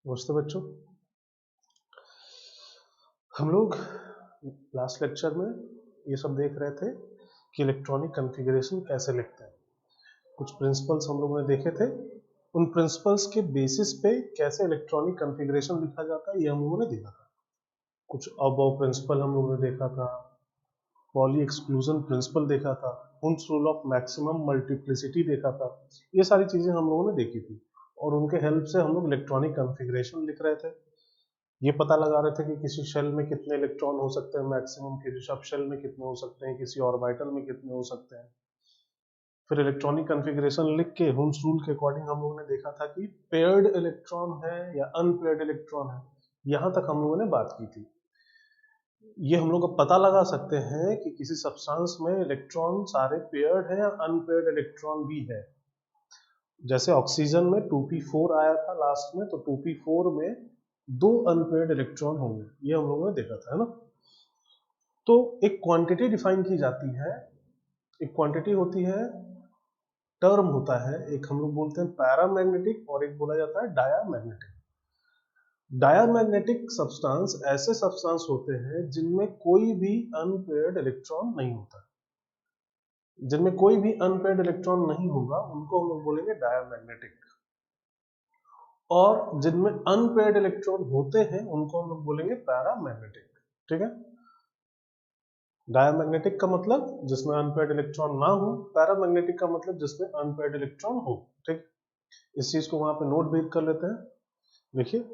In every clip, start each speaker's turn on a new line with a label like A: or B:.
A: नमस्ते बच्चों। हम लोग लास्ट लेक्चर में ये सब देख रहे थे कि इलेक्ट्रॉनिक कॉन्फ़िगरेशन कैसे लिखते हैं। कुछ प्रिंसिपल्स हम लोगों ने देखे थे। उन प्रिंसिपल्स के बेसिस पे कैसे इलेक्ट्रॉनिक कॉन्फ़िगरेशन लिखा जाता है ये हम लोगों ने देखा था। कुछ अबव प्रिंसिपल हम लोगों ने देखा था, पॉली एक्सक्लूजन प्रिंसिपल देखा था, Hund's rule of maximum multiplicity देखा था। ये सारी चीजें हम लोगों ने देखी थी और उनके हेल्प से हम लोग इलेक्ट्रॉनिक कॉन्फ़िगरेशन लिख रहे थे। ये पता लगा रहे थे कि किसी शेल में कितने इलेक्ट्रॉन हो सकते हैं मैक्सिमम, किसी सब शेल में कितने हो सकते हैं, किसी ऑर्बिटल में कितने हो सकते हैं। फिर इलेक्ट्रॉनिक कॉन्फ़िगरेशन लिख के हुन्स रूल के अकॉर्डिंग हम लोगों ने देखा था कि पेयर्ड इलेक्ट्रॉन है या अनपेयर्ड इलेक्ट्रॉन है। यहां तक हम लोगों ने बात की थी। ये हम लोग अब पता लगा सकते हैं कि किसी सब्सटेंस में इलेक्ट्रॉन सारे पेयर्ड है या अनपेयर्ड इलेक्ट्रॉन भी है। जैसे ऑक्सीजन में 2p4 आया था लास्ट में, तो 2p4 में 2 अनपेयर्ड इलेक्ट्रॉन होंगे, ये हम लोगों ने देखा था, है ना। तो एक क्वांटिटी डिफाइन की जाती है। एक क्वांटिटी होती है, टर्म होता है, एक हम लोग बोलते हैं पैरामैग्नेटिक और एक बोला जाता है डायामैग्नेटिक। डायामैग्नेटिक सब्सटेंस ऐसे सब्सटेंस होते हैं जिनमें कोई भी अनपेयर्ड इलेक्ट्रॉन नहीं होता। जिनमें कोई भी अनपेयर्ड इलेक्ट्रॉन नहीं होगा उनको हम लोग बोलेंगे डायामैग्नेटिक, और जिनमें अनपेयर्ड इलेक्ट्रॉन होते हैं उनको हम लोग बोलेंगे पैरामैग्नेटिक। ठीक है। डायमैग्नेटिक का मतलब जिसमें अनपेयर्ड इलेक्ट्रॉन ना हो, पैरामैग्नेटिक का मतलब जिसमें अनपेयर्ड इलेक्ट्रॉन हो। ठीक, इस चीज को वहां पे नोट भी कर लेते हैं। देखिए,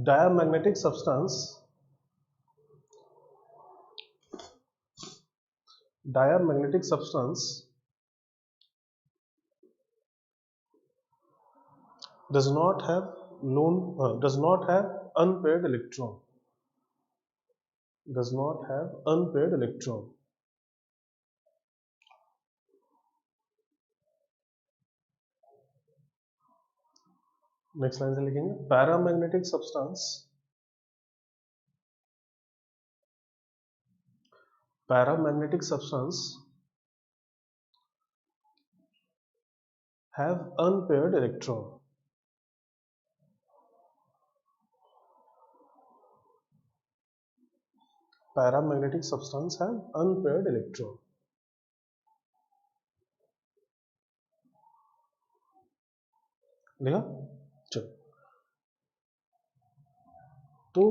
A: diamagnetic substance, diamagnetic substance does not have does not have unpaired electron, does not have unpaired electron। Next line से लिखेंगे, paramagnetic substance, paramagnetic substance have unpaired electron। Paramagnetic substance have unpaired electron। लिखा? चलो, तो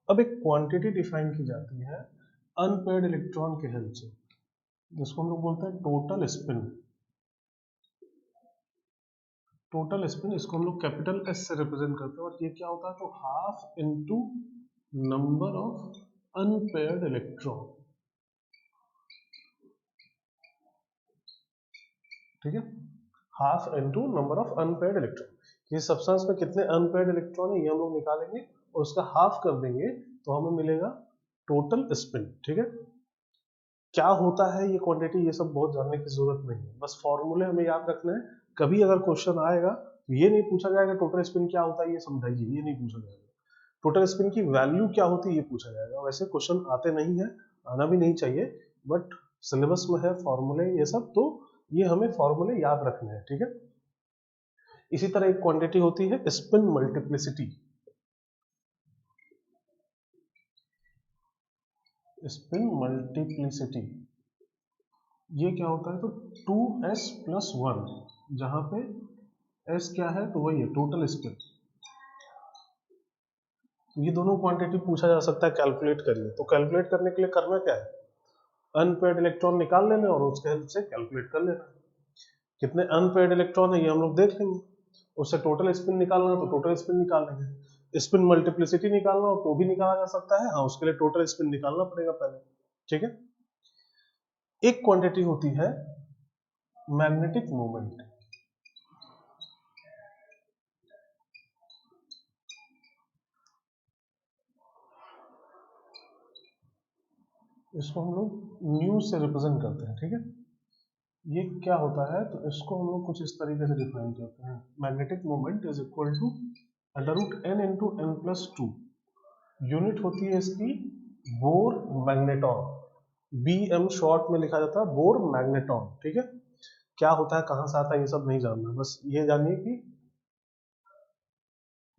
A: अब एक quantity define की जाती है अनपेयर्ड इलेक्ट्रॉन के हेल्प से, जिसको हम लोग बोलते हैं टोटल स्पिन। टोटल स्पिन, इसको हम लोग कैपिटल एस से रिप्रेजेंट करते हैं, और ये क्या होता है, तो half into number of unpaired electron. ठीक है, half into number of unpaired electron. ये सब्सटेंस में कितने अनपेयर्ड इलेक्ट्रॉन है ये हम लोग निकालेंगे और उसका हाफ कर देंगे तो हमें मिलेगा टोटल स्पिन। ठीक है, क्या होता है ये क्वांटिटी, ये सब बहुत जानने की जरूरत नहीं है, बस फॉर्मूले हमें याद रखना है। कभी अगर क्वेश्चन आएगा तो ये नहीं पूछा जाएगा टोटल स्पिन क्या होता है ये समझाइए, ये नहीं पूछा जाएगा। टोटल स्पिन की वैल्यू क्या होती है ये पूछा जाएगा। वैसे क्वेश्चन आते नहीं है, आना भी नहीं चाहिए, बट सिलेबस में है फॉर्मूले ये सब, तो ये हमें फॉर्मूले याद रखने हैं। ठीक है, इसी तरह एक क्वांटिटी होती है स्पिन मल्टीप्लिसिटी। स्पिन मल्टीप्लिसिटी ये क्या होता है, तो 2s प्लस 1, जहां पे s क्या है, तो वही है टोटल स्पिन। ये दोनों क्वांटिटी पूछा जा सकता है, कैलकुलेट करिए। तो कैलकुलेट करने के लिए करना क्या है, अनपेयर्ड इलेक्ट्रॉन निकाल लेना और उसके हेल्प से कैलकुलेट कर लेना। कितने अनपेयर्ड इलेक्ट्रॉन है ये हम लोग देख लेंगे, उससे टोटल स्पिन निकालना तो टोटल स्पिन निकाल लेंगे। स्पिन मल्टीप्लिसिटी निकालना हो तो भी निकाला जा सकता है, हाँ उसके लिए टोटल स्पिन निकालना पड़ेगा पहले। ठीक है, एक क्वांटिटी होती है मैग्नेटिक मोमेंट। इसको हम लोग न्यू से रिप्रेजेंट करते हैं। ठीक है, ये क्या होता है, तो इसको हम लोग कुछ इस तरीके से डिफाइन करते हैं, magnetic moment is equal to √n into n plus 2। Unit होती है इसकी बोर मैग्नेटॉन, BM शॉर्ट में लिखा जाता है बोर मैग्नेटॉन। ठीक है, क्या होता है, कहां से आता है, ये सब नहीं जानना, बस ये जानिए कि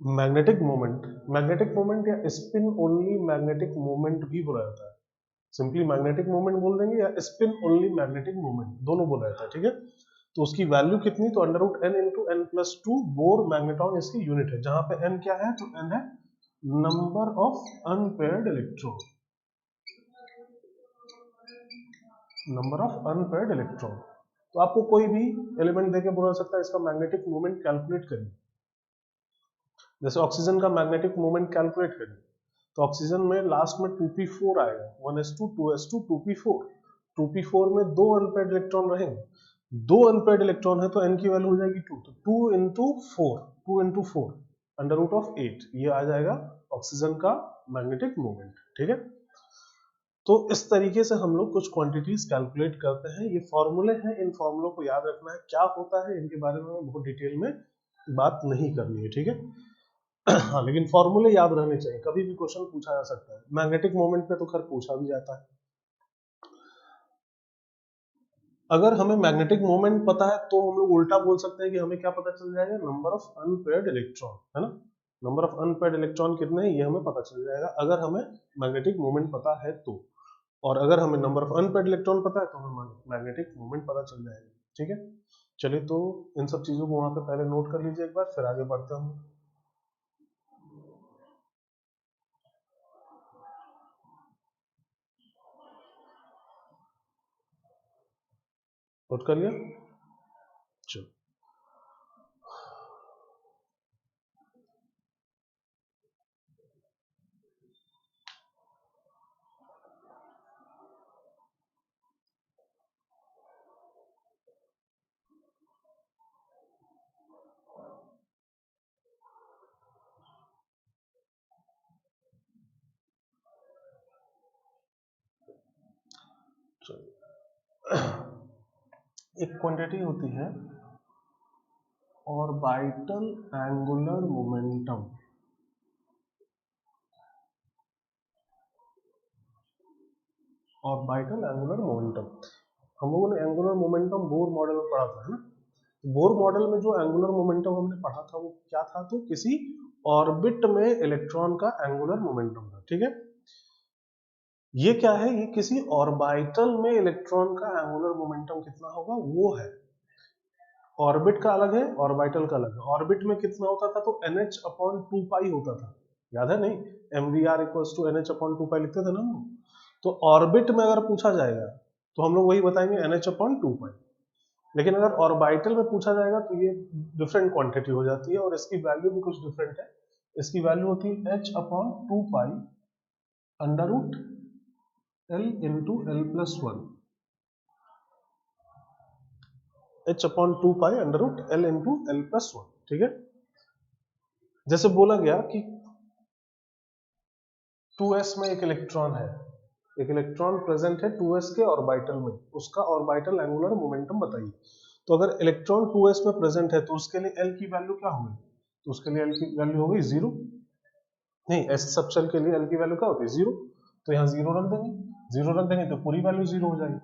A: मैग्नेटिक मोमेंट या स्पिन ओनली मैग्नेटिक मोमेंट भी बोला जाता है। सिंपली मैग्नेटिक मोमेंट बोल देंगे या स्पिन ओनली मैग्नेटिक मोमेंट, दोनों बोला जाता है, ठीक है। तो उसकी वैल्यू कितनी, तो under root n into n plus two Bohr magneton इसकी यूनिट है, जहां पे एन क्या है, तो एन है number of unpaired electron, number of unpaired electron. तो आपको कोई भी एलिमेंट देके बोला सकता है इसका मैग्नेटिक मोमेंट कैलकुलेट करिए। जैसे ऑक्सीजन का मैग्नेटिक मोमेंट कैलकुलेट करिए, तो ऑक्सीजन में लास्ट में 2p4 आएगा, 1s2 2s2 2p4, 2p4 में दो अनपेयर्ड इलेक्ट्रॉन रहेंगे, दो अनपेयर्ड इलेक्ट्रॉन है तो n की वैल्यू हो जाएगी 2, तो 2 into four under root of 8, ये आ जाएगा ऑक्सीजन का मैग्नेटिक मोमेंट, ठीक है। तो इस तरीके से हम लोग कुछ क्वांटिटीज कैलकुलेट करते हैं, ये फॉर्मूले हैं, इन फॉर्मूलों को याद रखना है, क्या होता है इनके बारे में बहुत डिटेल में बात नहीं करनी है, ठीक है। हाँ, लेकिन फॉर्मूले याद रहने चाहिए, कभी भी क्वेश्चन पूछा जा सकता है, मैग्नेटिक मोमेंट पे तो खैर पूछा भी जाता है। अगर हमें मैग्नेटिक मोमेंट पता है तो हम लोग उल्टा बोल सकते हैं कि हमें क्या पता चल जाएगा, नंबर ऑफ अनपेयर्ड इलेक्ट्रॉन, है ना। नंबर ऑफ अनपेयर्ड इलेक्ट्रॉन कितने हैं ये हमें पता चल जाएगा अगर हमें मैग्नेटिक मोमेंट पता है तो, और अगर हमें नंबर ऑफ अनपेयर्ड इलेक्ट्रॉन पता है तो हमें मैग्नेटिक मोमेंट पता चल जाएगा, ठीक है। चलिए, तो इन सब चीजों को वहां पे पहले नोट कर लीजिए एक बार, फिर आगे बढ़ते हैं। नोट कर लिया, चलो। एक क्वांटिटी होती है orbital angular momentum, orbital angular momentum. हम लोगों ने एंगुलर मोमेंटम बोर मॉडल में पढ़ा था, है ना। बोर मॉडल में जो एंगुलर मोमेंटम हमने पढ़ा था वो क्या था, तो किसी ऑर्बिट में इलेक्ट्रॉन का एंगुलर मोमेंटम था, ठीक है। ये क्या है, ये किसी ऑर्बिटल में इलेक्ट्रॉन का एंगुलर मोमेंटम कितना होगा वो है। ऑर्बिट का अलग है, ऑर्बिटल का अलग है। ऑर्बिट में कितना होता था, तो NH अपॉन 2 पाई होता था, याद है नहीं, MVR equals to NH upon 2 pi लिखते थे ना हम लोग। तो ऑर्बिट में अगर पूछा जाएगा तो हम लोग वही बताएंगे NH अपॉन 2 पाई, लेकिन अगर ऑर्बिटल में पूछा जाएगा तो ये डिफरेंट क्वांटिटी हो जाती है और इसकी वैल्यू भी कुछ डिफरेंट है। इसकी वैल्यू होती है H upon 2 pi under root L into L plus 1, H upon 2 pi under root L into L plus 1, ठीक है। जैसे बोला गया कि 2s में एक इलेक्ट्रॉन है, एक इलेक्ट्रॉन प्रेजेंट है 2s के ऑर्बिटल में, उसका ऑर्बिटल एंगुलर मोमेंटम बताइए। तो अगर इलेक्ट्रॉन 2s में प्रेजेंट है तो उसके लिए L की वैल्यू क्या होगी, तो उसके लिए L की वैल्यू होगी 0, नहीं s सब शेल के लिए L की वैल्यू क्या होती है 0, तो यहाँ 0 रख देंगे, 0 रख देंगे तो पूरी वैल्यू 0 हो जाएगी।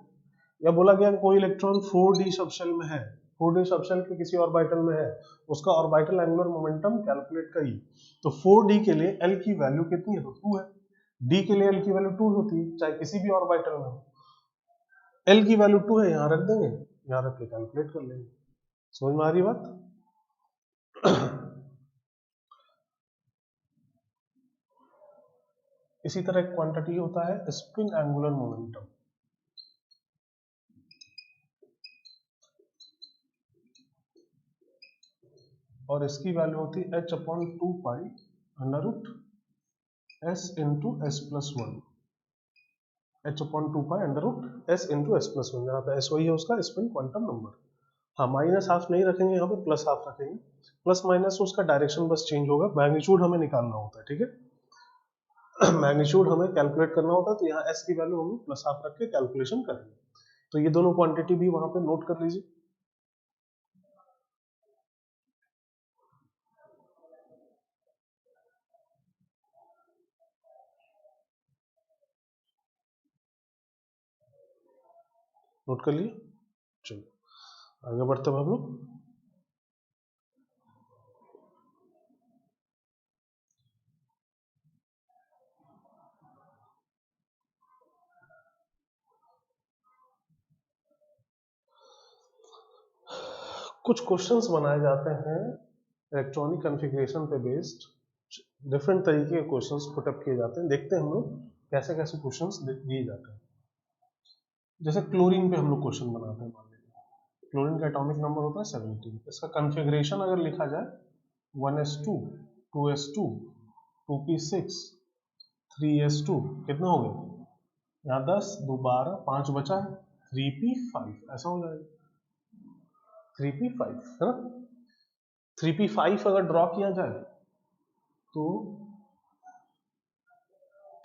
A: या बोला गया कोई इलेक्ट्रॉन 4d सबशेल में है, 4d सबशेल के किसी ऑर्बिटल में है, उसका ऑर्बिटल एंगुलर मोमेंटम कैलकुलेट करिए। तो 4d के लिए L की वैल्यू कितनी है, तो 2 है, d के लिए L की वैल्यू 2 होती है चाहे किसी भी ऑर्बिटल में हो। L की वैल्यू 2 है, यहाँ रख देंगे, यहाँ रख के कैलकुलेट कर लेंगे। समझ में आ रही बात। इसी तरह एक क्वांटिटी होता है स्पिन एंगुलर मोमेंटम, और इसकी वैल्यू होती है H upon 2 pi under root S into s plus 1, H upon 2 pi under root S into s plus 1, जहाँ पे S वही है उसका स्पिन क्वांटम नंबर। हाँ, माइनस हाफ नहीं रखेंगे यहाँ पे, प्लस हाफ रखेंगे, प्लस माइनस उसका डायरेक्शन बस चेंज होगा, मैग्नीट्यूड हमें निकालना होता है, ठीक है। मैग्नीट्यूड हमें कैलकुलेट करना होता है, तो यहाँ S की वैल्यू हम प्लस हाफ रख के कैलकुलेशन करेंगे। तो ये दोनों क्वांटिटी भी वहां पे नोट कर लीजिए। नोट कर लिए, चलो आगे बढ़ते हैं हम लोग। कुछ क्वेश्चंस बनाए जाते हैं इलेक्ट्रॉनिक कॉन्फ़िगरेशन पे बेस्ड, डिफरेंट तरीके के क्वेश्चंस पुट अप किए जाते हैं। देखते हैं हम लोग कैसे कैसे क्वेश्चंस दिए जाते हैं। जैसे क्लोरीन पे हम लोग क्वेश्चन बनाते हैं। मान लीजिए क्लोरीन का एटॉमिक नंबर होता है 17, इसका कॉन्फ़िगरेशन अगर लिखा जाए 1s2 2s2 2p6 3s2, कितना हो गया यहाँ 10 2 12 5 बचा है 3p5, ऐसा हो जाएगा 3p5 है ना। 3p5 अगर ड्रॉ किया जाए तो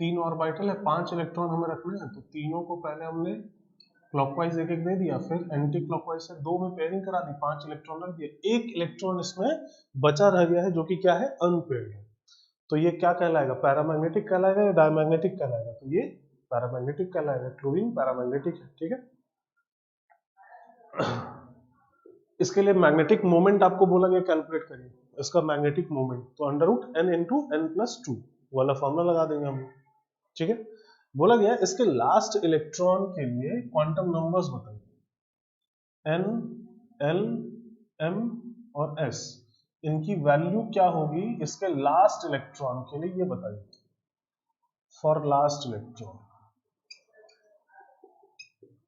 A: 3 ऑर्बिटल है, 5 इलेक्ट्रॉन हमें रखने हैं, तो तीनों को पहले हमने क्लॉकवाइज एक एक दे दिया, फिर एंटी क्लॉकवाइज से 2 में पेयरिंग करा दी, 5 इलेक्ट्रॉन रख दिए, एक इलेक्ट्रॉन इसमें बचा रह गया है जो कि क्या है अनपेयर्ड है। तो ये क्या कहलाएगा, पैरामैग्नेटिक कहलाएगा या डायमैग्नेटिक कहलाएगा, तो ये पैरामैग्नेटिक कहलाएगा, क्लोरीन पैरामैग्नेटिक है। ठीक है, इसके लिए मैग्नेटिक मोमेंट आपको बोला गया कैलकुलेट करिए, इसका मैग्नेटिक मोमेंट, तो √n × n+2 वाला फॉर्मूला लगा देंगे हम। ठीक है, बोला गया इसके लास्ट इलेक्ट्रॉन के लिए क्वांटम नंबर्स बताइए, n, l, m और s, इनकी वैल्यू क्या होगी इसके लास्ट इलेक्ट्रॉन के लिए, ये बताइए फॉर लास्ट इलेक्ट्रॉन।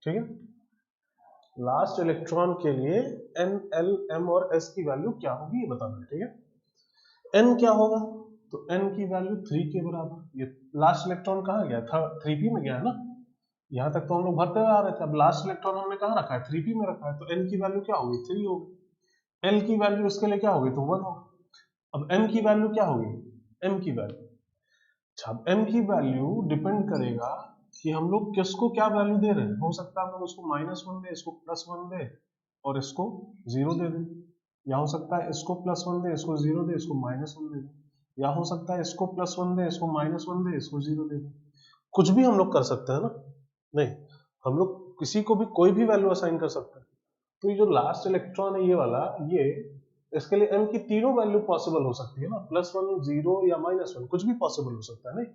A: ठीक है, लास्ट इलेक्ट्रॉन के लिए n, l, m और s की वैल्यू क्या होगी ये बताना है। ठीक है, n क्या होगा, तो n की वैल्यू 3 के बराबर, ये लास्ट इलेक्ट्रॉन कहाँ गया था, 3p में गया है ना, यहाँ तक तो हम लोग भरते हुए आ रहे थे, अब लास्ट इलेक्ट्रॉन हमने कहाँ रखा है 3p में रखा है, तो n की वैल्यू क्या होगी 3 होगी, l की वैल्यू इसके लिए क्या होगी तो 1 होगी। अब m की वैल्यू क्या होगी, m की वैल्यू, अच्छा m की वैल्यू डिपेंड करेगा कि हम लोग किसको क्या वैल्यू दे रहे हैं, हो सकता है हम लोग उसको -1 दे, इसको +1 दे और इसको 0 दे दें, या हो सकता है इसको +1 दे, इसको 0 दे, इसको -1 दे दें, या हो सकता है इसको +1 दे, इसको -1 दे, इसको 0 दे दें, कुछ भी हम लोग कर सकते हैं ना, नहीं हम लोग किसी को भी कोई भी वैल्यू असाइन कर सकते हैं। तो ये जो लास्ट इलेक्ट्रॉन है ये वाला, ये इसके लिए m की तीनों वैल्यू पॉसिबल हो सकती है ना, +1 0 या -1 कुछ भी पॉसिबल हो सकता है, नहीं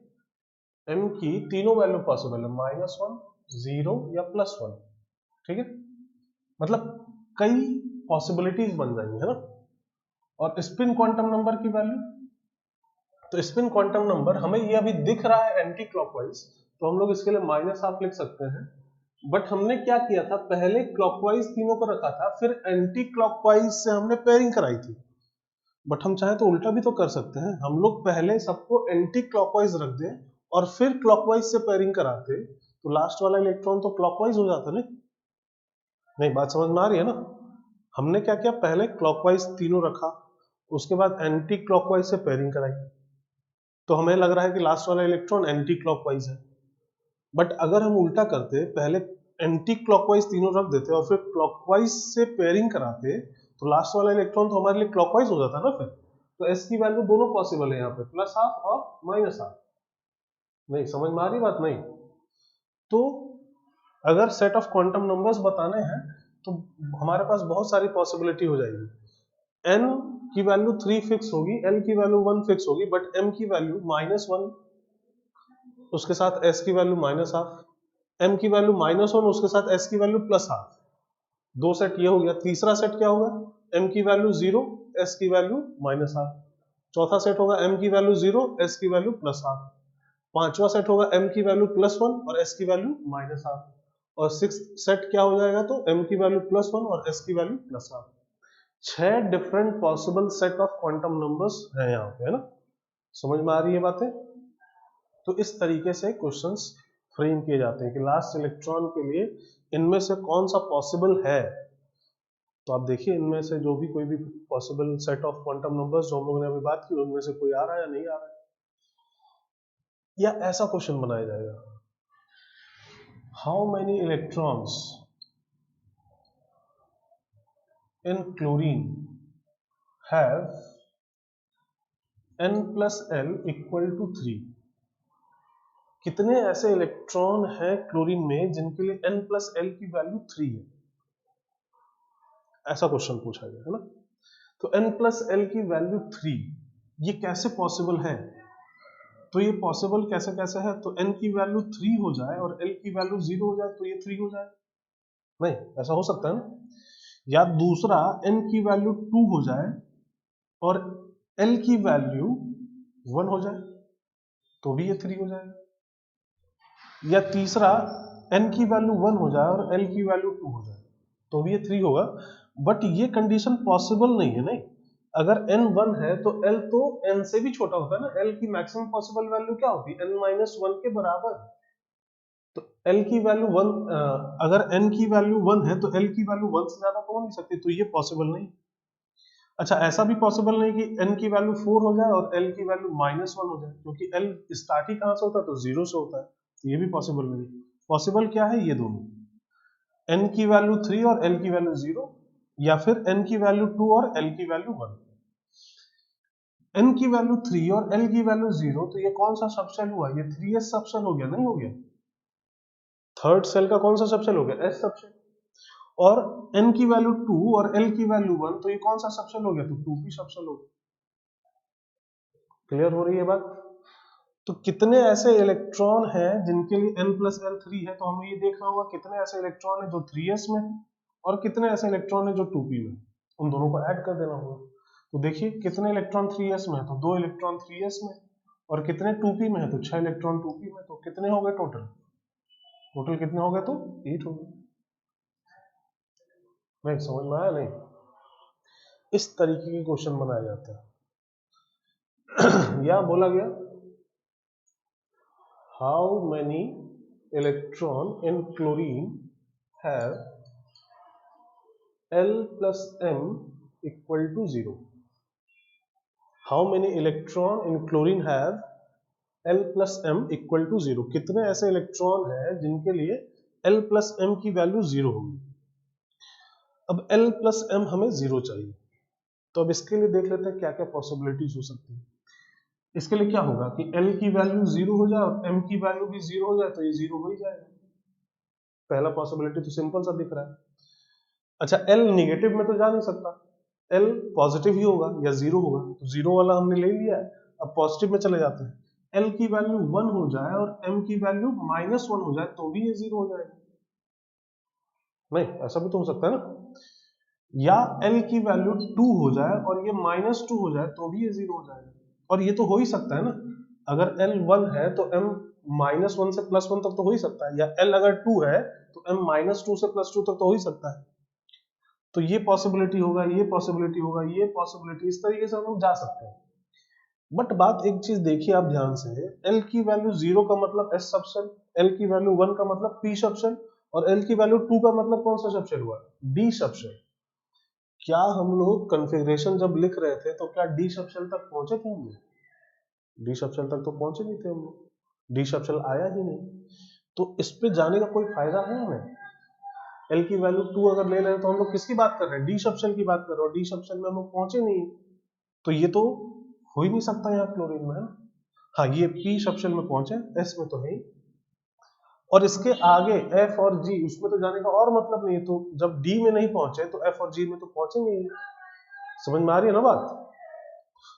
A: m की तीनों वैल्यू पॉसिबल है, -1 0 या +1। ठीक है, मतलब कई पॉसिबिलिटीज बन जाएंगी है ना। और स्पिन क्वांटम नंबर की वैल्यू, तो स्पिन क्वांटम नंबर हमें ये अभी दिख रहा है एंटी क्लॉकवाइज, तो हम लोग इसके लिए -1 लिख सकते हैं, बट हमने क्या किया था पहले क्लॉकवाइज तीनों को रखा था, फिर एंटी क्लॉकवाइज से हमने पेयरिंग कराई थी, बट हम चाहे तो उल्टा भी तो कर सकते हैं, हम लोग पहले सबको एंटी क्लॉकवाइज रख दें और फिर क्लॉकवाइज से पेयरिंग कराते, तो लास्ट वाला इलेक्ट्रॉन तो क्लॉकवाइज हो जाता नहीं, बात समझ में आ रही है ना। हमने क्या किया, पहले क्लॉकवाइज तीनों रखा, उसके बाद एंटी क्लॉकवाइज से पेयरिंग कराई, तो हमें लग रहा है कि लास्ट वाला इलेक्ट्रॉन एंटी क्लॉकवाइज है, बट अगर हम उल्टा करते, पहले एंटी क्लॉकवाइज तीनों रख देते और फिर क्लॉकवाइज से पेयरिंग कराते, तो लास्ट वाला इलेक्ट्रॉन तो हमारे लिए क्लॉकवाइज हो जाता ना फिर, तो s की वैल्यू दोनों पॉसिबल है यहाँ पे, +12 और -12। नहीं समझ में आ रही बात, नहीं तो अगर सेट ऑफ क्वांटम नंबर्स बताने हैं तो हमारे पास बहुत सारी पॉसिबिलिटी हो जाएगी, n की वैल्यू 3 फिक्स होगी, l की वैल्यू 1 फिक्स होगी, बट m की वैल्यू -1, उसके साथ s की वैल्यू -12, m की वैल्यू -1 उसके साथ s की वैल्यू +12, दो सेट ये हो गया। तीसरा सेट क्या होगा, m की वैल्यू 0 s की वैल्यू -8, चौथा सेट होगा m की वैल्यू 0 s की वैल्यू +8, पांचवा सेट होगा m की वैल्यू +1 और s की वैल्यू -8, और सिक्स सेट क्या हो जाएगा तो m की वैल्यू +1 और s की value +8। 6 different possible set of quantum numbers हैं यहाँ पे, है ना, समझ में आ रही है बातें। तो इस तरीके से क्वेश्चंस फ्रेम किए जाते हैं कि लास्ट इलेक्ट्रॉन के लिए इनमें से कौन सा पॉसिबल है, तो आप देखिए इनमें से जो भी कोई भी possible set of quantum numbers जो हम लोगों ने अभी बात की, उनमें से कोई आ रहा है या नहीं आ रहा है, या ऐसा क्वेश्चन बनाया जाएगा, how many electrons in chlorine have n+l = 3, कितने ऐसे इलेक्ट्रॉन हैं क्लोरीन में जिनके लिए n+l की वैल्यू 3 है, ऐसा क्वेश्चन पूछा गया है ना। तो n+l की वैल्यू 3 ये कैसे पॉसिबल है, तो ये पॉसिबल कैसे कैसे है, तो n की वैल्यू 3 हो जाए और l की वैल्यू 0 हो जाए तो ये 3 हो जाए, नहीं ऐसा हो सकता है ना। या दूसरा n की वैल्यू 2 हो जाए और l की वैल्यू 1 हो जाए तो भी ये 3 हो जाएगा। या तीसरा n की वैल्यू 1 हो जाए और l की वैल्यू 2 हो जाए तो भी ये 3 होगा। बट ये कंडीशन पॉसिबल नहीं है। नहीं, अगर n 1 है तो l तो n से भी छोटा होता है ना। l की मैक्सिमम पॉसिबल वैल्यू क्या होती है? n-1 के बराबर। तो l की वैल्यू 1, अगर n की वैल्यू 1 है तो l की वैल्यू 1 से ज्यादा तो हो नहीं सकती, तो ये पॉसिबल नहीं। अच्छा, ऐसा भी पॉसिबल नहीं कि n की वैल्यू 4 हो जाए और l की वैल्यू -1 हो जाए, क्योंकि l स्टार्ट ही कहां से होता है? तो 0 से होता है। तो ये भी पॉसिबल नहीं। पॉसिबल क्या है? ये दोनों, n की वैल्यू 3 और l की वैल्यू 0, या फिर n की वैल्यू 2 और l की वैल्यू 1। n की वैल्यू 3 और l की वैल्यू 0, तो ये कौन सा सबसेल हुआ? ये 3s सबसेल हो गया, नहीं हो गया? थर्ड सेल का कौन सा सबसेल हो गया? s subshell. और n की वैल्यू 2 और l की वैल्यू 1, तो ये कौन सा सबसेल हो गया? तो 2p सबसेल हो गया। क्लियर हो रही है बात? तो कितने ऐसे इलेक्ट्रॉन हैं जिनके लिए n+n 3 है? तो हमें ये देखना होगा कितने ऐसे इलेक्ट्रॉन है जो 3s में है और कितने ऐसे इलेक्ट्रॉन है जो 2p में। उन दोनों को ऐड कर देना होगा। तो देखिए कितने इलेक्ट्रॉन 3s में है? तो 2 इलेक्ट्रॉन 3s में। और कितने 2p में है? तो 6 इलेक्ट्रॉन 2p में। तो कितने हो गए टोटल? टोटल कितने हो गए? तो 8 हो गए। नहीं समझ में आया? नहीं, इस तरीके के क्वेश्चन बनाया जाता है। या बोला गया how many electron in chlorine have L plus M equal to 0. How many electron in chlorine have L plus M equal to 0? कितने ऐसे इलेक्ट्रॉन हैं जिनके लिए L plus M की वैल्यू 0 होगी? अब L plus M हमें 0 चाहिए, तो अब इसके लिए देख लेते हैं क्या क्या पॉसिबिलिटीज हो सकती है। इसके लिए क्या होगा कि L की वैल्यू 0 हो जाए और M की वैल्यू भी 0 हो जाए, तो ये 0 हो ही जाएगा। पहला पॉसिबिलिटी तो सिंपल सा दिख रहा है। अच्छा, L निगेटिव में तो जा नहीं सकता, L पॉजिटिव ही होगा या 0 होगा, तो 0 वाला हमने ले लिया है। अब पॉजिटिव में चले जाते हैं। L की वैल्यू 1 हो जाए और M की वैल्यू -1 हो जाए तो भी ये 0 हो जाएगा। नहीं, ऐसा भी तो हो सकता है ना। या L की वैल्यू 2 हो जाए और ये -2 हो जाए तो भी ये 0 हो जाएगा। और ये तो हो ही सकता है ना, अगर L 1 है तो M -1 से +1 तक तो हो ही सकता है, या L अगर 2 है तो M -2 से +2 तक तो हो ही सकता है। तो ये पॉसिबिलिटी होगा, ये पॉसिबिलिटी होगा, ये पॉसिबिलिटी, इस तरीके से हम लोग जा सकते हैं। बट बात एक चीज देखिए आप ध्यान से, L की वैल्यू 0 का मतलब S सबसेल, L की वैल्यू 1 का मतलब P सबसेल, और L की वैल्यू 2 का मतलब कौन सा सबसेल हुआ? D subshell. क्या हम लोग कॉन्फ़िगरेशन जब लिख रहे थे तो क्या D सबसेल तक पहुंचे थे हम लोग? D सबसेल तक तो पहुंचे नहीं थे हम लोग, D सबसेल आया ही नहीं। तो इस पे जाने का कोई फायदा है हमें? L की वैल्यू 2 अगर ले रहे हैं तो हम लोग किसकी बात कर रहे हैं? डी सबसेल की बात कर रहे हैं, और डी सबसेल में हम लोग पहुंचे नहीं, तो ये तो हो ही नहीं सकता यहाँ क्लोरीन में, है ना। हाँ, ये पी सबसेल में पहुंचे, एस में तो है ही। और इसके आगे एफ और जी, उसमें तो जाने का और मतलब नहीं है। तो जब डी में नहीं पहुंचे तो एफ और जी में तो पहुंचेंगे ही। समझ में आ रही है ना बात?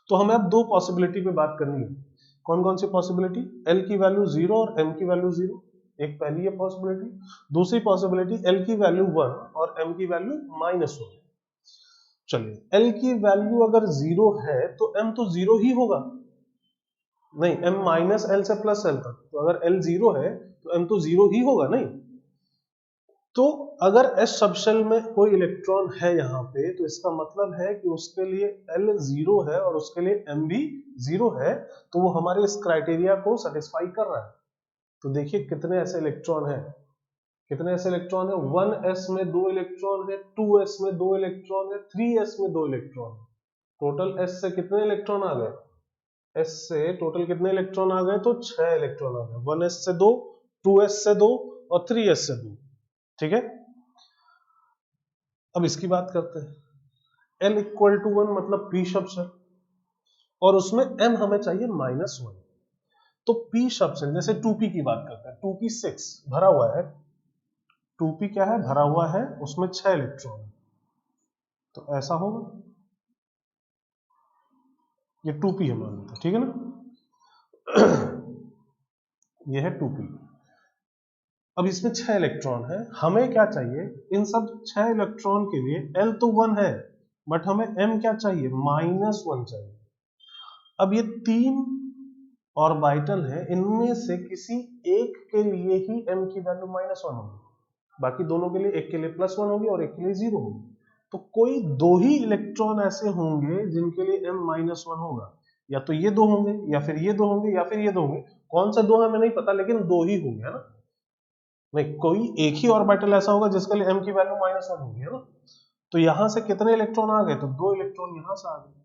A: तो हमें अब दो पॉसिबिलिटी पे बात करनी है। कौन कौन सी पॉसिबिलिटी? एल की वैल्यू 0 और एम की वैल्यू 0, एक पहली है पॉसिबिलिटी। दूसरी पॉसिबिलिटी एल की वैल्यू 1 और एम की वैल्यू -1। चलिए, एल की वैल्यू अगर 0 है तो एम तो 0 ही होगा। नहीं, m -l से +l तक, तो अगर l 0 है तो m तो 0 ही होगा। नहीं, तो अगर s सबशेल में कोई इलेक्ट्रॉन है यहाँ पे, तो इसका मतलब है कि उसके लिए l 0 है और उसके लिए m भी 0 है, तो वो हमारे इस क्राइटेरिया को सेटिस्फाई कर रहा है। तो देखिए कितने ऐसे इलेक्ट्रॉन हैं, कितने ऐसे इलेक्ट्रॉन है? 1s में 2 इलेक्ट्रॉन है, 2s में 2 इलेक्ट्रॉन है, 3s में 2 इलेक्ट्रॉन है। टोटल s से कितने इलेक्ट्रॉन आ गए? s से टोटल कितने इलेक्ट्रॉन आ गए? तो 6 इलेक्ट्रॉन आ गए। 1s से 2, 2s से 2 और 3s से 2। ठीक है, अब इसकी बात करते हैं। l इक्वल टू 1 मतलब p सबसेल, और उसमें m हमें चाहिए -1। तो p सबसेल, जैसे 2p की बात करते हैं, 2p 6 भरा हुआ है, 2p क्या है? भरा हुआ है, उसमें 6 इलेक्ट्रॉन है, तो ऐसा होगा। ये 2p है मान लेते हैं, ठीक है ना। ये है 2p। अब इसमें 6 इलेक्ट्रॉन है, हमें क्या चाहिए, इन सब 6 इलेक्ट्रॉन के लिए L तो 1 है बट हमें M क्या चाहिए, -1 चाहिए। अब ये 3 ऑर्बिटल है, इनमें से किसी एक के लिए ही M की वैल्यू -1 होगी, बाकी दोनों के लिए, एक के लिए +1 होगी और एक के लिए 0 होगी। तो कोई दो ही इलेक्ट्रॉन ऐसे होंगे जिनके लिए M -1 होगा, या तो ये दो होंगे या फिर ये दो होंगे या फिर ये दो होंगे। कौन से दो हमें नहीं पता, लेकिन दो ही होंगे, है ना। नहीं, कोई एक ही ऑर्बिटल ऐसा होगा जिसके लिए M की वैल्यू -1 होगी, है ना। तो यहां से कितने इलेक्ट्रॉन आ गए, तो 2 इलेक्ट्रॉन यहां से आ गए।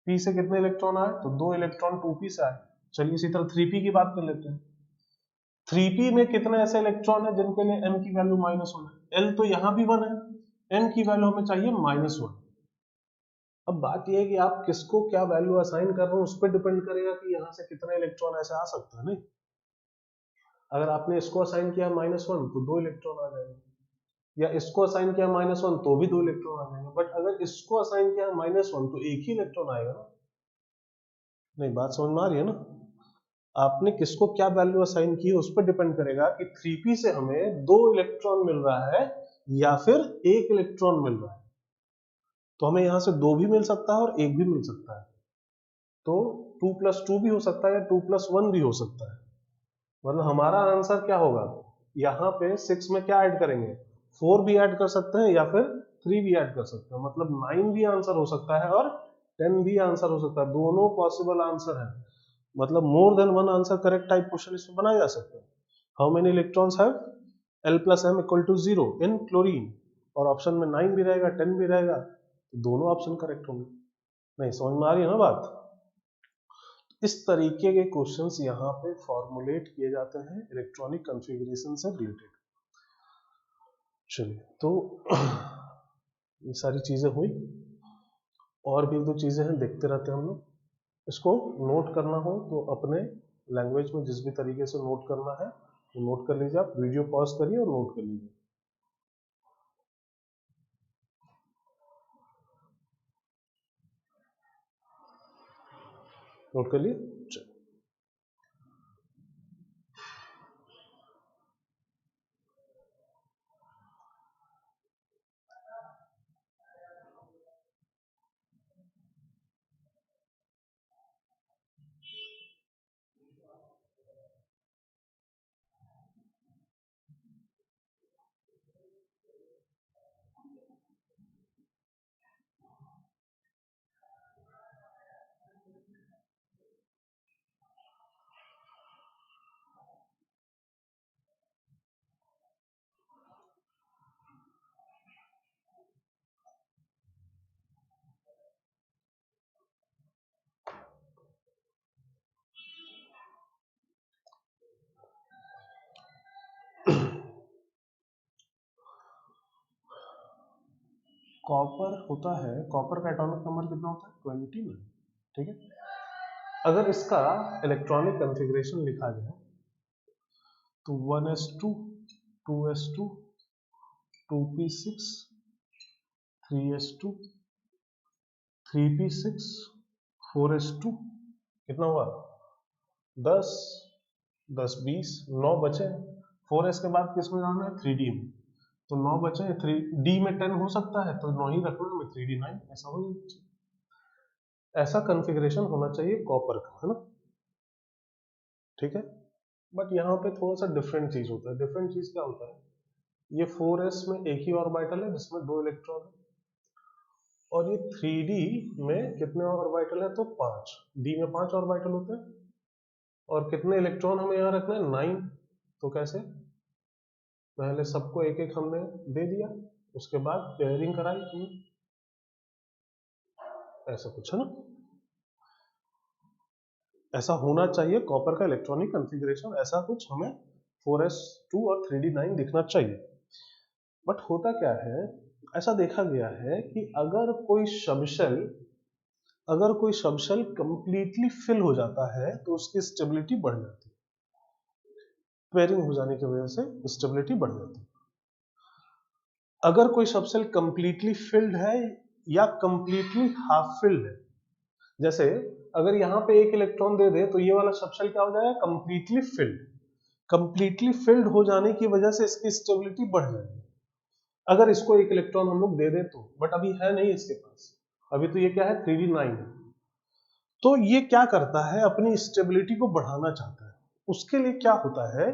A: P से कितने इलेक्ट्रॉन आए, तो 2 इलेक्ट्रॉन 2p से आए। चलिए इसी तरह 3p की बात कर लेते हैं। 3p में कितने ऐसे इलेक्ट्रॉन है जिनके लिए M की वैल्यू -1 है, L तो यहां भी 1 है, M की वैल्यू हमें चाहिए -1। अब बात यह है कि आप किसको क्या वैल्यू असाइन कर रहे हो, उस पर डिपेंड करेगा कि यहाँ से कितने इलेक्ट्रॉन ऐसे आ सकते हैं। नहीं, अगर आपने इसको असाइन किया -1 तो 2 इलेक्ट्रॉन आ जाएंगे, या इसको असाइन किया -1 तो भी 2 इलेक्ट्रॉन आ जाएंगे। बट अगर इसको असाइन किया -1 तो एक ही इलेक्ट्रॉन आएगा ना। नहीं, बात समझ में आ रही है ना। आपने किसको क्या वैल्यू असाइन की है उस पर डिपेंड करेगा कि 3p से हमें 2 इलेक्ट्रॉन मिल रहा है या फिर 1 इलेक्ट्रॉन मिल रहा है। तो हमें यहां से 2 भी मिल सकता है और 1 भी मिल सकता है। तो 2 + 2 भी हो सकता है या 2 + 1 भी हो सकता है। मतलब हमारा आंसर क्या होगा, यहाँ पे 6 में क्या ऐड करेंगे, 4 भी ऐड कर सकते हैं या फिर 3 भी ऐड कर सकते हैं। मतलब 9 भी आंसर हो सकता है और 10 भी आंसर हो सकता है, दोनों पॉसिबल आंसर है। मतलब more than one answer correct type question इसमें बनाया जा सकता है। How many electrons have L + M = 0 in chlorine, और ऑप्शन में 9 भी रहेगा 10 भी रहेगा, तो दोनों ऑप्शन करेक्ट होंगे। नहीं, समझ में आ रही है ना बात। इस तरीके के क्वेश्चंस यहाँ पे फॉर्मुलेट किए जाते हैं इलेक्ट्रॉनिक कॉन्फ़िगरेशन से रिलेटेड। चलिए, तो ये सारी चीजें हुई, और भी 2 चीजें हैं, देखते रहते हैं हम लोग। इसको नोट करना हो तो अपने लैंग्वेज में जिस भी तरीके से नोट करना है वो नोट कर लीजिए। आप वीडियो पॉज करिए और नोट कर लीजिए। नोट कर लिए। कॉपर होता है, कॉपर का एटॉमिक नंबर कितना होता है, 29। ठीक है। अगर इसका इलेक्ट्रॉनिक कॉन्फ़िगरेशन लिखा जाए तो 1s2 2s2 2p6 3s2 3p6 4s2, कितना हुआ, 10 10 20, 9 बचे। 4s के बाद किस में जाना है, 3d में, तो 9 बचे। 3d में 10 हो सकता है तो 9 ही रखना है, 3d 9 ऐसा हो जाए। ऐसा कॉन्फ़िगरेशन होना चाहिए कॉपर का, है ना। ठीक है। बट यहाँ पे थोड़ा सा डिफरेंट चीज होता है। डिफरेंट चीज क्या होता है, ये 4s में एक ही ऑर्बिटल है जिसमें 2 इलेक्ट्रॉन है, और ये 3d में कितने ऑर्बिटल है, तो 5, d में 5 ऑर्बिटल होते हैं, और कितने इलेक्ट्रॉन हमें यहाँ रखना है, 9। तो कैसे, पहले सबको एक एक हमने दे दिया, उसके बाद पेयरिंग कराई हमने, ऐसा कुछ है ना। ऐसा होना चाहिए कॉपर का इलेक्ट्रॉनिक कॉन्फ़िगरेशन, ऐसा कुछ हमें 4s2 और 3d9 दिखना चाहिए। बट होता क्या है, ऐसा देखा गया है कि अगर कोई सबशेल कंप्लीटली फिल हो जाता है तो उसकी स्टेबिलिटी बढ़ जाती है। पेयरिंग हो जाने की वजह से स्टेबिलिटी बढ़ जाती है। अगर कोई सबशेल कंप्लीटली फिल्ड है या कंप्लीटली हाफ फिल्ड है, जैसे अगर यहाँ पे एक इलेक्ट्रॉन दे दे तो ये वाला सबशेल क्या हो जाएगा, कंप्लीटली फिल्ड। कंप्लीटली फिल्ड हो जाने की वजह से इसकी स्टेबिलिटी बढ़ जाएगी अगर इसको एक इलेक्ट्रॉन हम लोग दे दें तो, बट अभी है नहीं इसके पास, अभी तो ये क्या है 3d9 है। तो ये क्या करता है, अपनी स्टेबिलिटी को बढ़ाना चाहता है। उसके लिए क्या होता है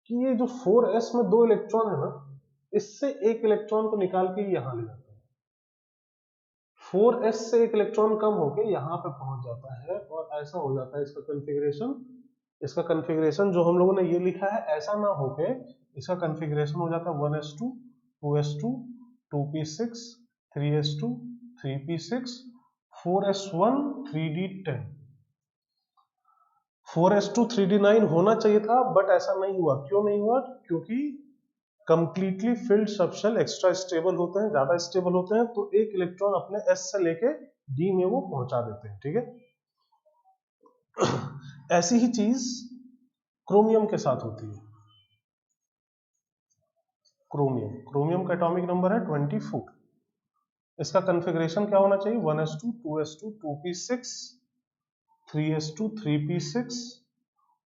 A: कि ये जो 4s में 2 इलेक्ट्रॉन है ना, इससे एक इलेक्ट्रॉन को निकाल के यहां ले जाता है। 4s से एक इलेक्ट्रॉन कम होके यहां पे पहुंच जाता है और ऐसा हो जाता है इसका कॉन्फ़िगरेशन। इसका कॉन्फ़िगरेशन जो हम लोगों ने ये लिखा है ऐसा ना होके इसका कॉन्फ़िगरेशन हो जाता है 1s2 2s2 2p6 3s2 3p6 4s1 3d10। 4s2 3d9 होना चाहिए था बट ऐसा नहीं हुआ। क्यों नहीं हुआ? क्योंकि completely filled subshell extra stable होते हैं, ज्यादा स्टेबल होते हैं, तो एक इलेक्ट्रॉन अपने s से लेके d में वो पहुंचा देते हैं। ठीक है, ऐसी ही चीज क्रोमियम के साथ होती है। क्रोमियम का एटॉमिक नंबर है 24। इसका कॉन्फ़िगरेशन क्या होना चाहिए? 1s2 2s2 2p6 3s2 3p6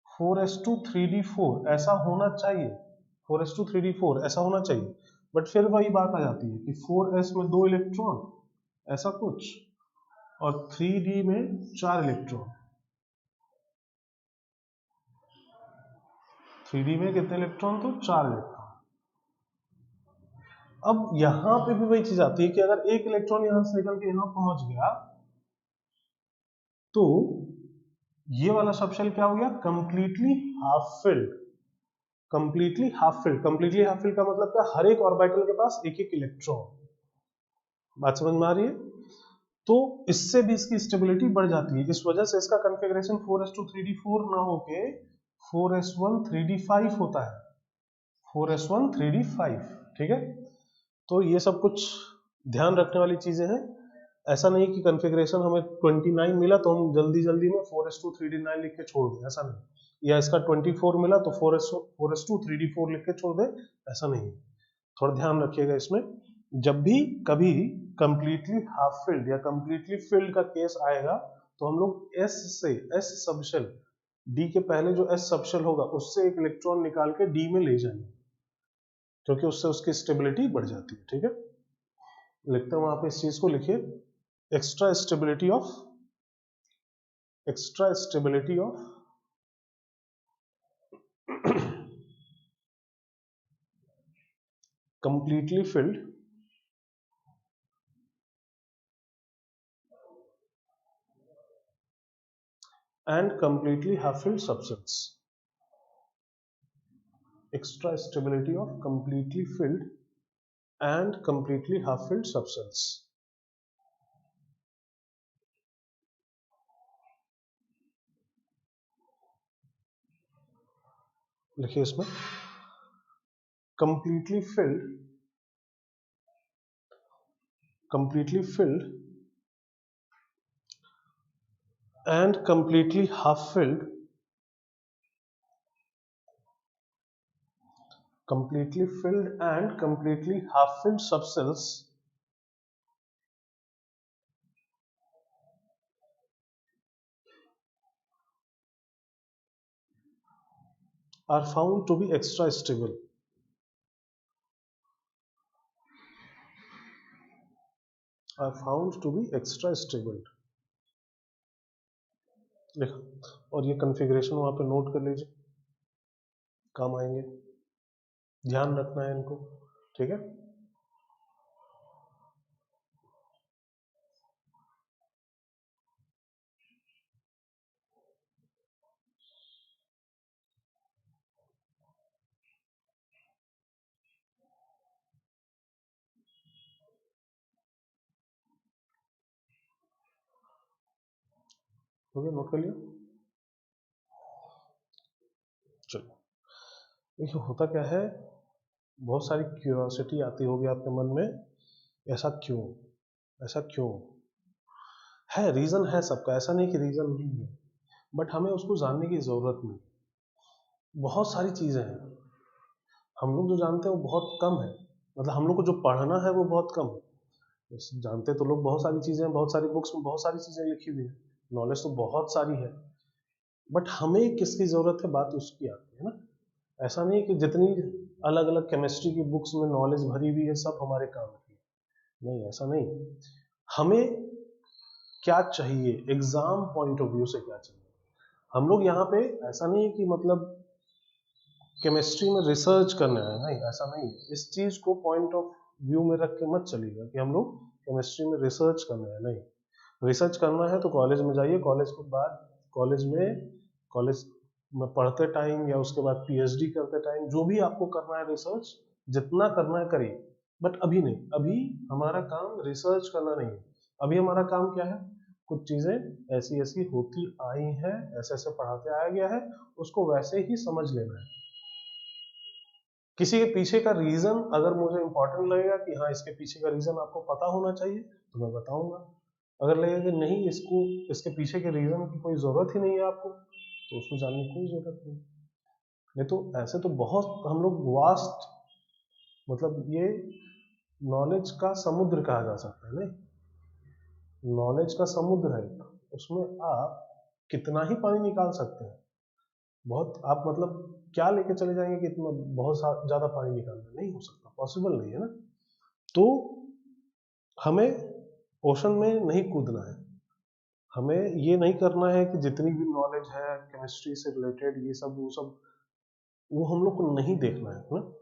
A: 4s2 3d4 ऐसा होना चाहिए। 4s2 3d4 ऐसा होना चाहिए, बट फिर वही बात आ जाती है कि 4s में 2 इलेक्ट्रॉन ऐसा कुछ और 3d में 4 इलेक्ट्रॉन। 3d में कितने इलेक्ट्रॉन? तो 4 इलेक्ट्रॉन। अब यहां पे भी वही चीज आती है कि अगर एक इलेक्ट्रॉन यहां से निकल के यहां पहुंच गया तो ये वाला सबशेल क्या हो गया? Completely half filled. Completely half filled, completely half filled का मतलब क्या? हर एक ऑर्बिटल के पास एक एक इलेक्ट्रॉन। बात समझ में आ रही है? तो इससे भी इसकी स्टेबिलिटी बढ़ जाती है। इस वजह से इसका कॉन्फ़िगरेशन 4s2 3d4 ना होके 4s1 3d5 होता है। 4s1 3d5। ठीक है, तो ये सब कुछ ध्यान रखने वाली चीजें हैं। ऐसा नहीं कि कॉन्फ़िगरेशन हमें 29 मिला तो हम जल्दी जल्दी में 4s2 3d9 लिख के छोड़ दें, ऐसा नहीं। या इसका 24 मिला तो 4s2 3d4 लिख के छोड़ दें, ऐसा नहीं। थोड़ा ध्यान रखिएगा इसमें। जब भी कभी कंप्लीटली हाफ फिल्ड या कंप्लीटली फिल्ड का केस आएगा तो हम लोग s से s सबशेल d के पहले जो s सबशेल होगा उससे एक इलेक्ट्रॉन निकाल के d में ले जाएंगे, क्योंकि उससे उसकी स्टेबिलिटी बढ़ जाती है। ठीक है, लिखते हैं वहां पे, इस चीज को लिखिए, extra stability of completely filled and completely half-filled substance. Extra stability of completely filled and completely half-filled substance. लिखिए इसमें completely filled and completely half-filled substance are found to be extra stable. देखो, और ये कॉन्फ़िगरेशन वहां पे note कर लीजिए, काम आएंगे, ध्यान रखना है इनको। ठीक है, हो गया? नोट कर लिया? चलो, देखिए होता क्या है, बहुत सारी क्यूरियोसिटी आती होगी आपके मन में, ऐसा क्यों, ऐसा क्यों है? रीजन है सबका, ऐसा नहीं कि रीजन नहीं है, बट हमें उसको जानने की जरूरत नहीं। बहुत सारी चीजें हैं, हम लोग जो जानते हैं वो बहुत कम है, मतलब हम लोग को जो पढ़ना है वो बहुत कम है। जानते तो लोग बहुत सारी चीजें हैं, बहुत सारी बुक्स में बहुत सारी चीजें लिखी हुई है, नॉलेज तो बहुत सारी है, बट हमें किसकी जरूरत है, बात उसकी आती है ना। ऐसा नहीं कि जितनी अलग अलग केमिस्ट्री की बुक्स में नॉलेज भरी हुई है सब हमारे काम की, नहीं ऐसा नहीं। हमें क्या चाहिए, एग्जाम पॉइंट ऑफ व्यू से क्या चाहिए। हम लोग यहाँ पे ऐसा नहीं है कि मतलब केमिस्ट्री में रिसर्च करना है, नहीं ऐसा नहीं है। इस चीज को पॉइंट ऑफ व्यू में रख के मत चलिएगा कि हम लोग केमिस्ट्री में रिसर्च करना है, नहीं। रिसर्च करना है तो कॉलेज में जाइए, कॉलेज के बाद कॉलेज में पढ़ते टाइम या उसके बाद पीएचडी करते टाइम जो भी आपको करना है रिसर्च, जितना करना है करिए। बट अभी नहीं, अभी हमारा काम रिसर्च करना नहीं है। अभी हमारा काम क्या है, कुछ चीजें ऐसी ऐसी होती आई हैं, ऐसे ऐसे पढ़ाते आया गया है, उसको वैसे ही समझ लेना है। किसी के पीछे का रीजन अगर मुझे इंपॉर्टेंट लगेगा कि हाँ इसके पीछे का रीजन आपको पता होना चाहिए तो मैं बताऊंगा। अगर लगेगा कि नहीं इसको इसके पीछे के रीजन की कोई जरूरत ही नहीं है आपको, तो उसको जानने की कोई जरूरत नहीं। नहीं तो ऐसे तो बहुत हम लोग वास्ट, मतलब ये नॉलेज का समुद्र कहा जा सकता है। नहीं, नॉलेज का समुद्र है, उसमें आप कितना ही पानी निकाल सकते हैं। बहुत आप मतलब क्या लेके चले जाएंगे कि इतना बहुत ज्यादा पानी निकालना, नहीं हो सकता, पॉसिबल नहीं है ना। तो हमें ओशन में नहीं कूदना है, हमें ये नहीं करना है कि जितनी भी नॉलेज है केमिस्ट्री से रिलेटेड ये सब वो सब वो हम लोग को नहीं देखना है ना।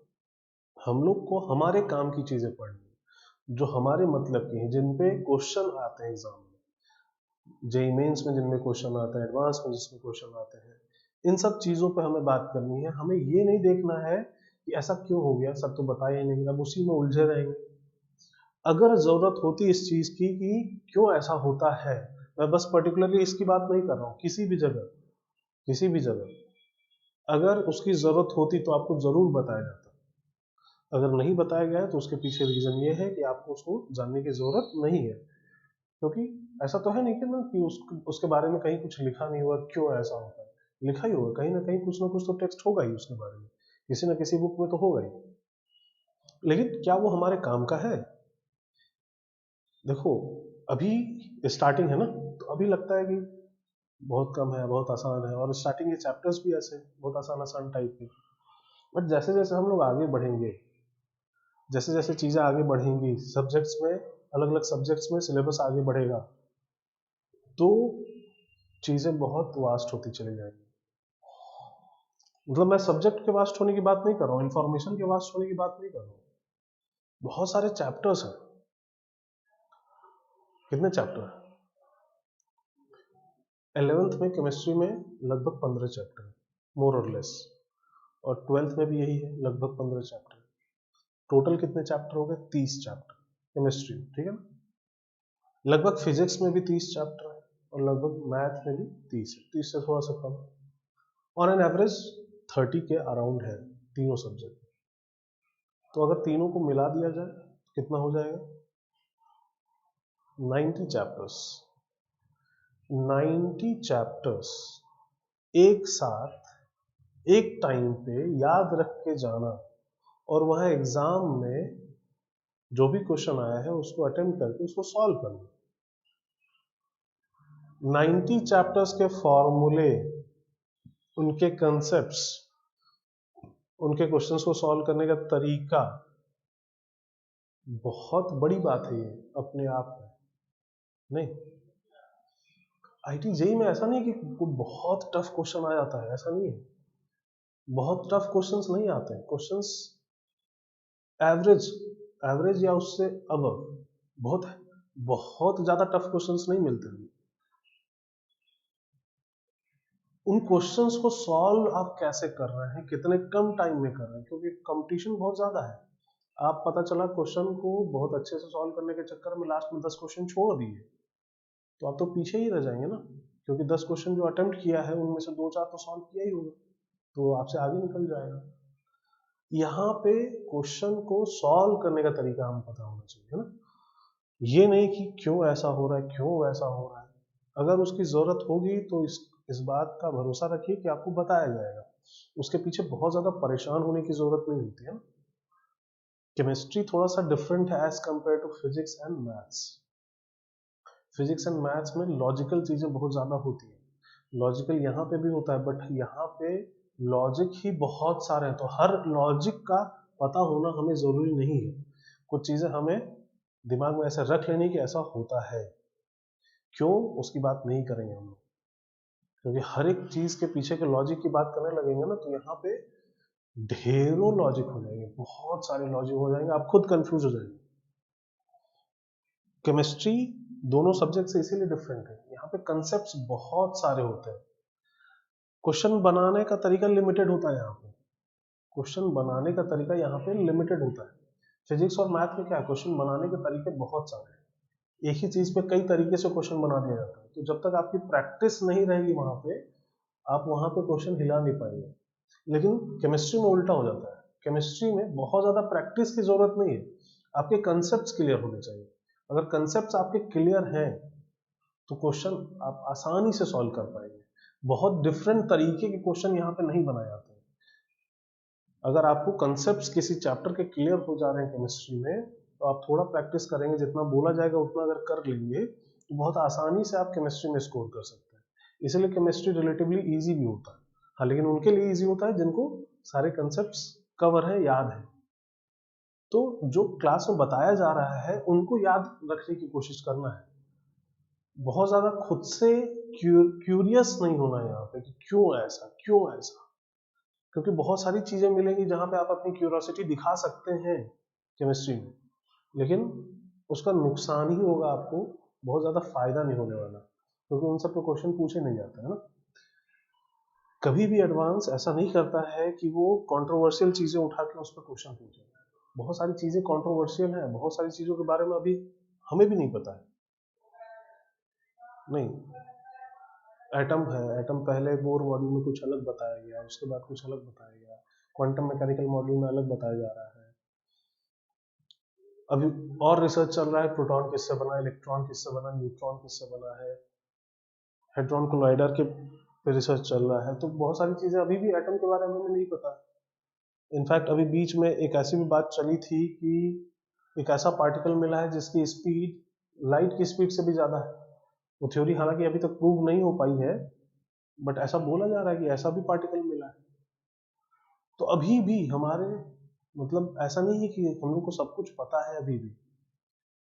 A: हम लोग को हमारे काम की चीजें पढ़नी है जो हमारे मतलब की हैं, जिन पे क्वेश्चन आते हैं एग्जाम में, जेईई मेंस में जिनमें क्वेश्चन आते हैं, एडवांस में जिसमें क्वेश्चन आते हैं, इन सब चीजों पे हमें बात करनी है। हमें ये नहीं देखना है कि ऐसा क्यों हो गया, सब तो बताया ही नहीं, अब उसी में उलझे रहेंगे। अगर जरूरत होती इस चीज की कि क्यों ऐसा होता है, मैं बस पर्टिकुलरली इसकी बात नहीं कर रहा हूँ, किसी भी जगह अगर उसकी जरूरत होती तो आपको जरूर बताया जाता। अगर नहीं बताया गया है तो उसके पीछे रीजन ये है कि आपको उसको जानने की जरूरत नहीं है। क्योंकि ऐसा तो है नहीं कि ना कि उसके बारे में कहीं कुछ लिखा नहीं हुआ क्यों ऐसा होता है, लिखा ही होगा कहीं ना कहीं, कुछ ना कुछ तो टेक्स्ट होगा ही उसके बारे में, किसी ना किसी बुक में तो होगा ही। लेकिन क्या वो हमारे काम का है? देखो अभी स्टार्टिंग है ना, तो अभी लगता है कि बहुत कम है, बहुत आसान है, और स्टार्टिंग के चैप्टर्स भी ऐसे बहुत आसान आसान टाइप के। बट जैसे जैसे हम लोग आगे बढ़ेंगे, जैसे जैसे चीजें आगे बढ़ेंगी, सब्जेक्ट्स में अलग अलग सब्जेक्ट्स में सिलेबस आगे बढ़ेगा, तो चीजें बहुत वास्ट होती चली जाएंगी। मतलब मैं सब्जेक्ट के वास्ट होने की बात नहीं कर रहा हूँ, इंफॉर्मेशन के वास्ट होने की बात नहीं कर रहा हूँ। बहुत सारे चैप्टर्स हैं। कितने चैप्टर हैं? 11th में केमिस्ट्री में लगभग 15 चैप्टर है, मोर और लेस। और 12th में भी यही है, लगभग 15 चैप्टर। टोटल कितने चैप्टर हो गए? 30 चैप्टर केमिस्ट्री, ठीक है ना। लगभग फिजिक्स में भी 30 चैप्टर है, और लगभग मैथ में भी 30 है, 30 से थोड़ा सा कम। ऑन एन एवरेज 30 के अराउंड है तीनों सब्जेक्ट। तो अगर तीनों को मिला दिया जाए तो कितना हो जाएगा? 90 चैप्टर्स। 90 चैप्टर्स एक साथ एक टाइम पे याद रख के जाना, और वहां एग्जाम में जो भी क्वेश्चन आया है उसको अटेम्प्ट करके उसको सॉल्व करना। 90 चैप्टर्स के फॉर्मूले, उनके कंसेप्ट्स, उनके क्वेश्चंस को सॉल्व करने का तरीका, बहुत बड़ी बात है ये अपने आप में। नहीं, आईटी जेई में ऐसा नहीं कि बहुत टफ क्वेश्चन आ जाता है, ऐसा नहीं है। बहुत टफ क्वेश्चंस नहीं आते हैं, क्वेश्चंस एवरेज एवरेज या उससे अब बहुत बहुत ज्यादा टफ क्वेश्चंस नहीं मिलते हैं। उन क्वेश्चंस को सॉल्व आप कैसे कर रहे हैं, कितने कम टाइम में कर रहे हैं, क्योंकि कंपटीशन बहुत ज्यादा है। आप पता चला क्वेश्चन को बहुत अच्छे से सॉल्व करने के चक्कर में लास्ट में 10 क्वेश्चन छोड़ दिए, तो आप तो पीछे ही रह जाएंगे ना। क्योंकि 10 क्वेश्चन जो अटेम्प्ट किया है उनमें से 2-4 तो सॉल्व किया ही होगा, तो आपसे आगे निकल जाएगा। यहाँ पे क्वेश्चन को सॉल्व करने का तरीका हमें पता होना चाहिए ना। ये नहीं कि क्यों ऐसा हो रहा है, क्यों वैसा हो रहा है। अगर उसकी जरूरत होगी तो इस बात का भरोसा रखिए कि आपको बताया जाएगा। उसके पीछे बहुत ज्यादा परेशान होने की जरूरत नहीं होती है। केमिस्ट्री थोड़ा सा डिफरेंट है as compare to physics and maths. Physics and maths में लॉजिकल चीजें बहुत ज्यादा होती हैं, लॉजिकल यहाँ पे भी होता है, बट यहाँ पे लॉजिक ही बहुत सारे हैं, तो हर लॉजिक का पता होना हमें जरूरी नहीं है। कुछ चीजें हमें दिमाग में ऐसे रख लेनी कि ऐसा होता है, क्यों उसकी बात नहीं करेंगे हम लोग, क्योंकि हर एक चीज के पीछे के लॉजिक की बात करने लगेंगे ना तो यहाँ पे ढेरों लॉजिक हो जाएंगे, बहुत सारे लॉजिक हो जाएंगे, आप खुद कंफ्यूज हो जाएंगे। केमिस्ट्री दोनों सब्जेक्ट से इसीलिए डिफरेंट है, यहाँ पे कंसेप्ट्स बहुत सारे होते हैं, क्वेश्चन बनाने का तरीका लिमिटेड होता है। यहाँ पे क्वेश्चन बनाने का तरीका यहाँ पे लिमिटेड होता है। फिजिक्स और मैथ में क्या है, क्वेश्चन बनाने के तरीके बहुत सारे हैं, एक ही चीज पे कई तरीके से क्वेश्चन बना दिया जाता है, तो जब तक आपकी प्रैक्टिस नहीं रहेगी वहां पे, आप वहां पे क्वेश्चन हिला नहीं पाएंगे। लेकिन केमिस्ट्री में उल्टा हो जाता है, केमिस्ट्री में बहुत ज्यादा प्रैक्टिस की जरूरत नहीं है, आपके कंसेप्ट क्लियर होने चाहिए। अगर कंसेप्ट आपके क्लियर हैं तो क्वेश्चन आप आसानी से सॉल्व कर पाएंगे। बहुत डिफरेंट तरीके के क्वेश्चन यहाँ पे नहीं बनाए जाते हैं। अगर आपको कंसेप्ट्स किसी चैप्टर के क्लियर हो जा रहे हैं केमिस्ट्री में, तो आप थोड़ा प्रैक्टिस करेंगे, जितना बोला जाएगा उतना अगर कर लेंगे तो बहुत आसानी से आप केमिस्ट्री में स्कोर कर सकते हैं। इसलिए केमिस्ट्री रिलेटिवली इजी भी होता है। हाँ, लेकिन उनके लिए इजी होता है जिनको सारे कंसेप्ट्स कवर है, याद है। तो जो क्लास में बताया जा रहा है उनको याद रखने की कोशिश करना है, बहुत ज्यादा खुद से क्यूरियस नहीं होना है यहाँ पे कि क्यों ऐसा क्यों ऐसा, क्योंकि बहुत सारी चीजें मिलेंगी जहां पे आप अपनी क्यूरियोसिटी दिखा सकते हैं केमिस्ट्री में, लेकिन उसका नुकसान ही होगा आपको, बहुत ज्यादा फायदा नहीं होने वाला, क्योंकि उन सब पे क्वेश्चन पूछे नहीं जाते है ना। कभी भी एडवांस ऐसा नहीं करता है कि वो कंट्रोवर्शियल चीजें उठा के उस पर क्वेश्चन पूछे। बहुत सारी चीजें कंट्रोवर्शियल है, बहुत सारी चीजों के बारे में अभी हमें भी नहीं पता है। नहीं, एटम है, एटम पहले बोर मॉड्यूल में कुछ अलग बताया गया, उसके बाद कुछ अलग बताया गया, क्वांटम मैकेनिकल मॉड्यूल में अलग बताया जा रहा है। अभी और रिसर्च चल रहा है, प्रोटॉन किससे बना, इलेक्ट्रॉन किससे बना, न्यूट्रॉन किससे बना है, हेड्रॉन कोलाइडर के पे रिसर्च चल रहा है। तो बहुत सारी चीजें अभी भी एटम के बारे में हमें नहीं पता। इनफैक्ट अभी बीच में एक ऐसी भी बात चली थी कि एक ऐसा पार्टिकल मिला है जिसकी स्पीड लाइट की स्पीड से भी ज्यादा है। वो थ्योरी हालांकि अभी तक प्रूव नहीं हो पाई है, बट ऐसा बोला जा रहा है कि ऐसा भी पार्टिकल मिला है। तो अभी भी हमारे मतलब ऐसा नहीं है कि हम लोग को सब कुछ पता है, अभी भी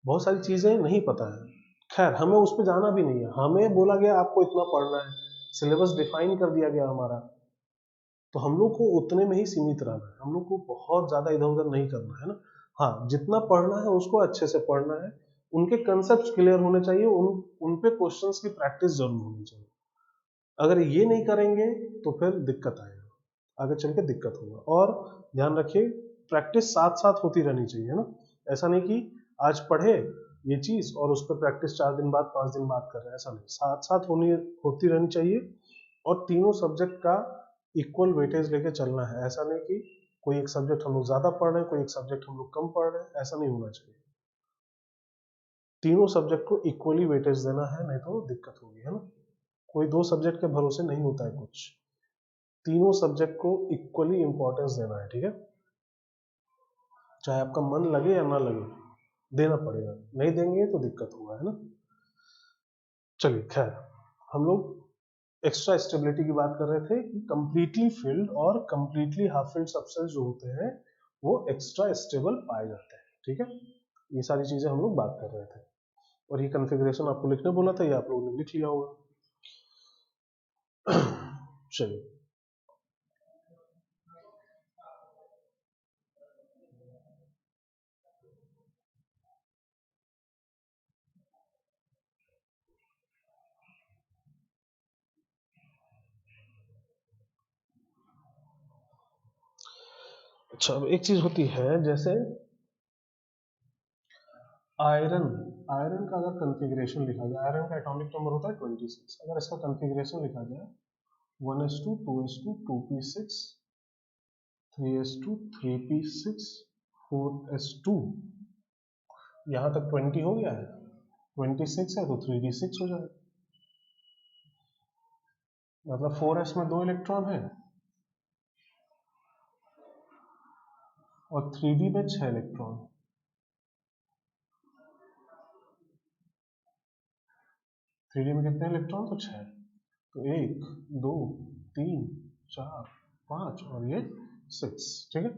A: बहुत सारी चीजें नहीं पता है। खैर, हमें उस पर जाना भी नहीं है, हमें बोला गया आपको इतना पढ़ना है, सिलेबस डिफाइन कर दिया गया हमारा, तो हम लोग को उतने में ही सीमित रहना है, हम लोग को बहुत ज्यादा इधर उधर नहीं करना है ना। हाँ, जितना पढ़ना है उसको अच्छे से पढ़ना है, उनके कंसेप्ट क्लियर होने चाहिए, उन पे क्वेश्चंस की प्रैक्टिस जरूर होनी चाहिए। अगर ये नहीं करेंगे तो फिर दिक्कत आएगा, आगे चल के दिक्कत होगा। और ध्यान रखिए, प्रैक्टिस साथ साथ होती रहनी चाहिए, है ना। ऐसा नहीं कि आज पढ़े ये चीज और उस पर प्रैक्टिस 4 दिन बाद 5 दिन बाद कर रहे हैं, ऐसा नहीं, साथ साथ होती रहनी चाहिए। और तीनों सब्जेक्ट का इक्वल वेटेज लेके चलना है, ऐसा नहीं कि कोई एक सब्जेक्ट हम लोग ज्यादा पढ़ रहे हैं, कोई एक सब्जेक्ट हम लोग कम पढ़ रहे हैं, ऐसा नहीं होना चाहिए। तीनों सब्जेक्ट को इक्वली वेटेज देना है, नहीं तो दिक्कत होगी, है ना। कोई दो सब्जेक्ट के भरोसे नहीं होता है कुछ, तीनों सब्जेक्ट को इक्वली इंपॉर्टेंस देना है, ठीक है। चाहे आपका मन लगे या ना लगे, देना पड़ेगा, नहीं देंगे तो दिक्कत होगा, है ना। चलिए खैर, हम लोग एक्स्ट्रा स्टेबिलिटी की बात कर रहे थे कि कंप्लीटली फिल्ड और कंप्लीटली हाफ फिल्ड सब्सटेंस जो होते हैं वो एक्स्ट्रा स्टेबल पाए जाते हैं, ठीक है। ये सारी चीजें हम लोग बात कर रहे थे, और ये कॉन्फ़िगरेशन आपको लिखने बोला था, ये आप लोगों ने लिख लिया होगा। चलिए, अच्छा अब एक चीज होती है, जैसे आयरन, आयरन का अगर कॉन्फ़िगरेशन लिखा जाए, आयरन का एटॉमिक नंबर होता है 26, अगर इसका कॉन्फ़िगरेशन लिखा जाए 1s2 2s2 2p6 3s2 3p6 4s2, यहाँ तक 20 हो गया है, 26 है तो 3d6 हो जाएगा, मतलब 4s में 2 इलेक्ट्रॉन है और 3d में 6 इलेक्ट्रॉन। 3d में कितने इलेक्ट्रॉन, तो 6। तो 1 2 3 4 5 और ये 6, ठीक है।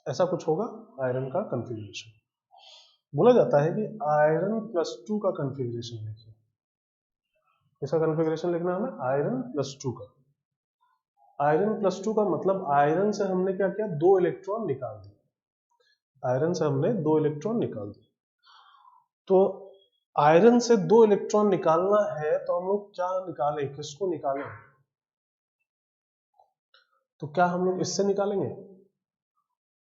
A: ऐसा कुछ होगा आयरन का कॉन्फ़िगरेशन। बोला जाता है कि आयरन +2 का कॉन्फ़िगरेशन लिखिए। इसका कॉन्फ़िगरेशन लिखना है हमें आयरन +2 का। आयरन +2 का मतलब आयरन से हमने क्या किया, 2 इलेक्ट्रॉन निकाल दिए। आयरन से हमने 2 इलेक्ट्रॉन निकाल दिए। तो आयरन से 2 इलेक्ट्रॉन निकालना है तो हम लोग क्या निकालें, किसको निकालें? तो क्या हम लोग इससे निकालेंगे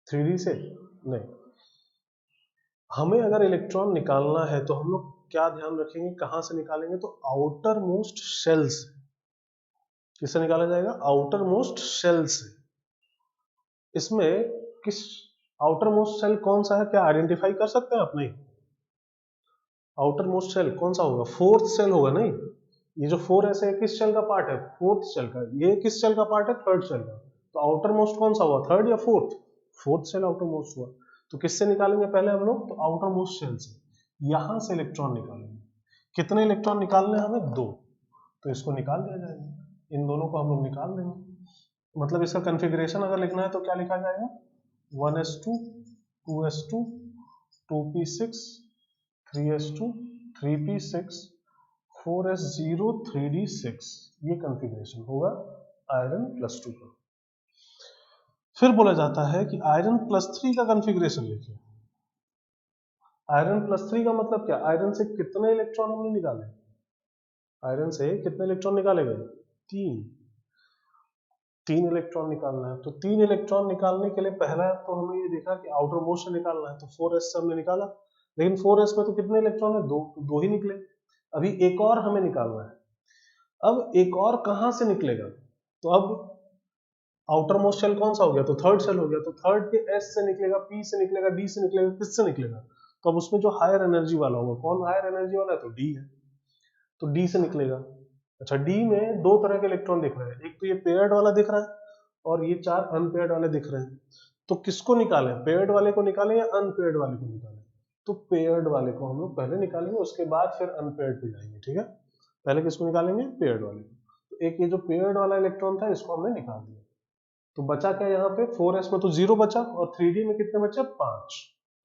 A: 3D से? नहीं, हमें अगर इलेक्ट्रॉन निकालना है तो हम लोग क्या ध्यान रखेंगे, कहां से निकालेंगे? तो आउटर मोस्ट शेल से। किससे निकाला जाएगा? आउटर मोस्ट शेल से। इसमें किस आउटर मोस्ट शेल कौन सा है, क्या आइडेंटिफाई कर सकते हैं आप? नहीं। आउटर मोस्ट शेल कौन सा होगा? फोर्थ शेल होगा। नहीं, ये जो 4s है किस शेल का पार्ट है? फोर्थ शेल का। ये किस शेल का पार्ट है? थर्ड शेल का। तो आउटर मोस्ट कौन सा हुआ, थर्ड या fourth? Fourth shell outermost हुआ। तो किससे निकालेंगे पहले हम लोग? तो आउटर मोस्ट शेल से। यहां से इलेक्ट्रॉन निकालेंगे। कितने इलेक्ट्रॉन निकालने हैं हमें? 2। तो इसको निकाल दिया जाएगा, इन दोनों को हम लोग निकाल देंगे। मतलब इसका कॉन्फ़िगरेशन अगर लिखना है तो क्या लिखा जाएगा? 1s2 2s2 2p6 3s2 3p6 4s0 3d6, ये कॉन्फ़िगरेशन होगा आयरन +2 का। फिर बोला जाता है कि आयरन +3 का कॉन्फ़िगरेशन लिखिए। आयरन +3 का मतलब क्या? आयरन से कितने इलेक्ट्रॉन हमने निकाले? आयरन से कितने इलेक्ट्रॉन निकाले गए? 3 इलेक्ट्रॉन निकालना है। तो 3 इलेक्ट्रॉन निकालने के लिए पहला तो हमने ये देखा कि आउटर मोस्ट से निकालना है, तो 4s से हमने निकाला। लेकिन 4s में तो कितने इलेक्ट्रॉन है? 2, तो 2 ही निकले। अभी एक और हमें निकालना है। अब एक और कहां से निकलेगा? तो अब आउटर मोस्ट शेल कौन सा हो गया? तो थर्ड शेल हो गया। तो थर्ड के s से निकलेगा, p से निकलेगा, d से निकलेगा, किससे निकलेगा? तो अब उसमें जो हायर एनर्जी वाला होगा, कौन हायर एनर्जी वाला है? तो d है। तो d से निकलेगा। अच्छा, d में दो तरह के इलेक्ट्रॉन दिख रहे हैं, एक तो ये पेयर्ड वाला दिख रहा है और ये 4 अनपेयर्ड वाले दिख रहे हैं। तो किसको निकालें, पेयर्ड वाले को निकालें या अनपेयर्ड वाले को निकालें? तो पेयर्ड वाले को हम लोग पहले निकालेंगे, उसके बाद फिर अनपेयर्ड पे जाएंगे, ठीक है। पहले किसको निकालेंगे? पेयर्ड वाले को। तो एक ये जो पेयर्ड वाला इलेक्ट्रॉन था इसको हमने निकाल दिया। तो बचा क्या यहाँ पे? 4s में तो 0 बचा और 3d में कितने बचे? 5।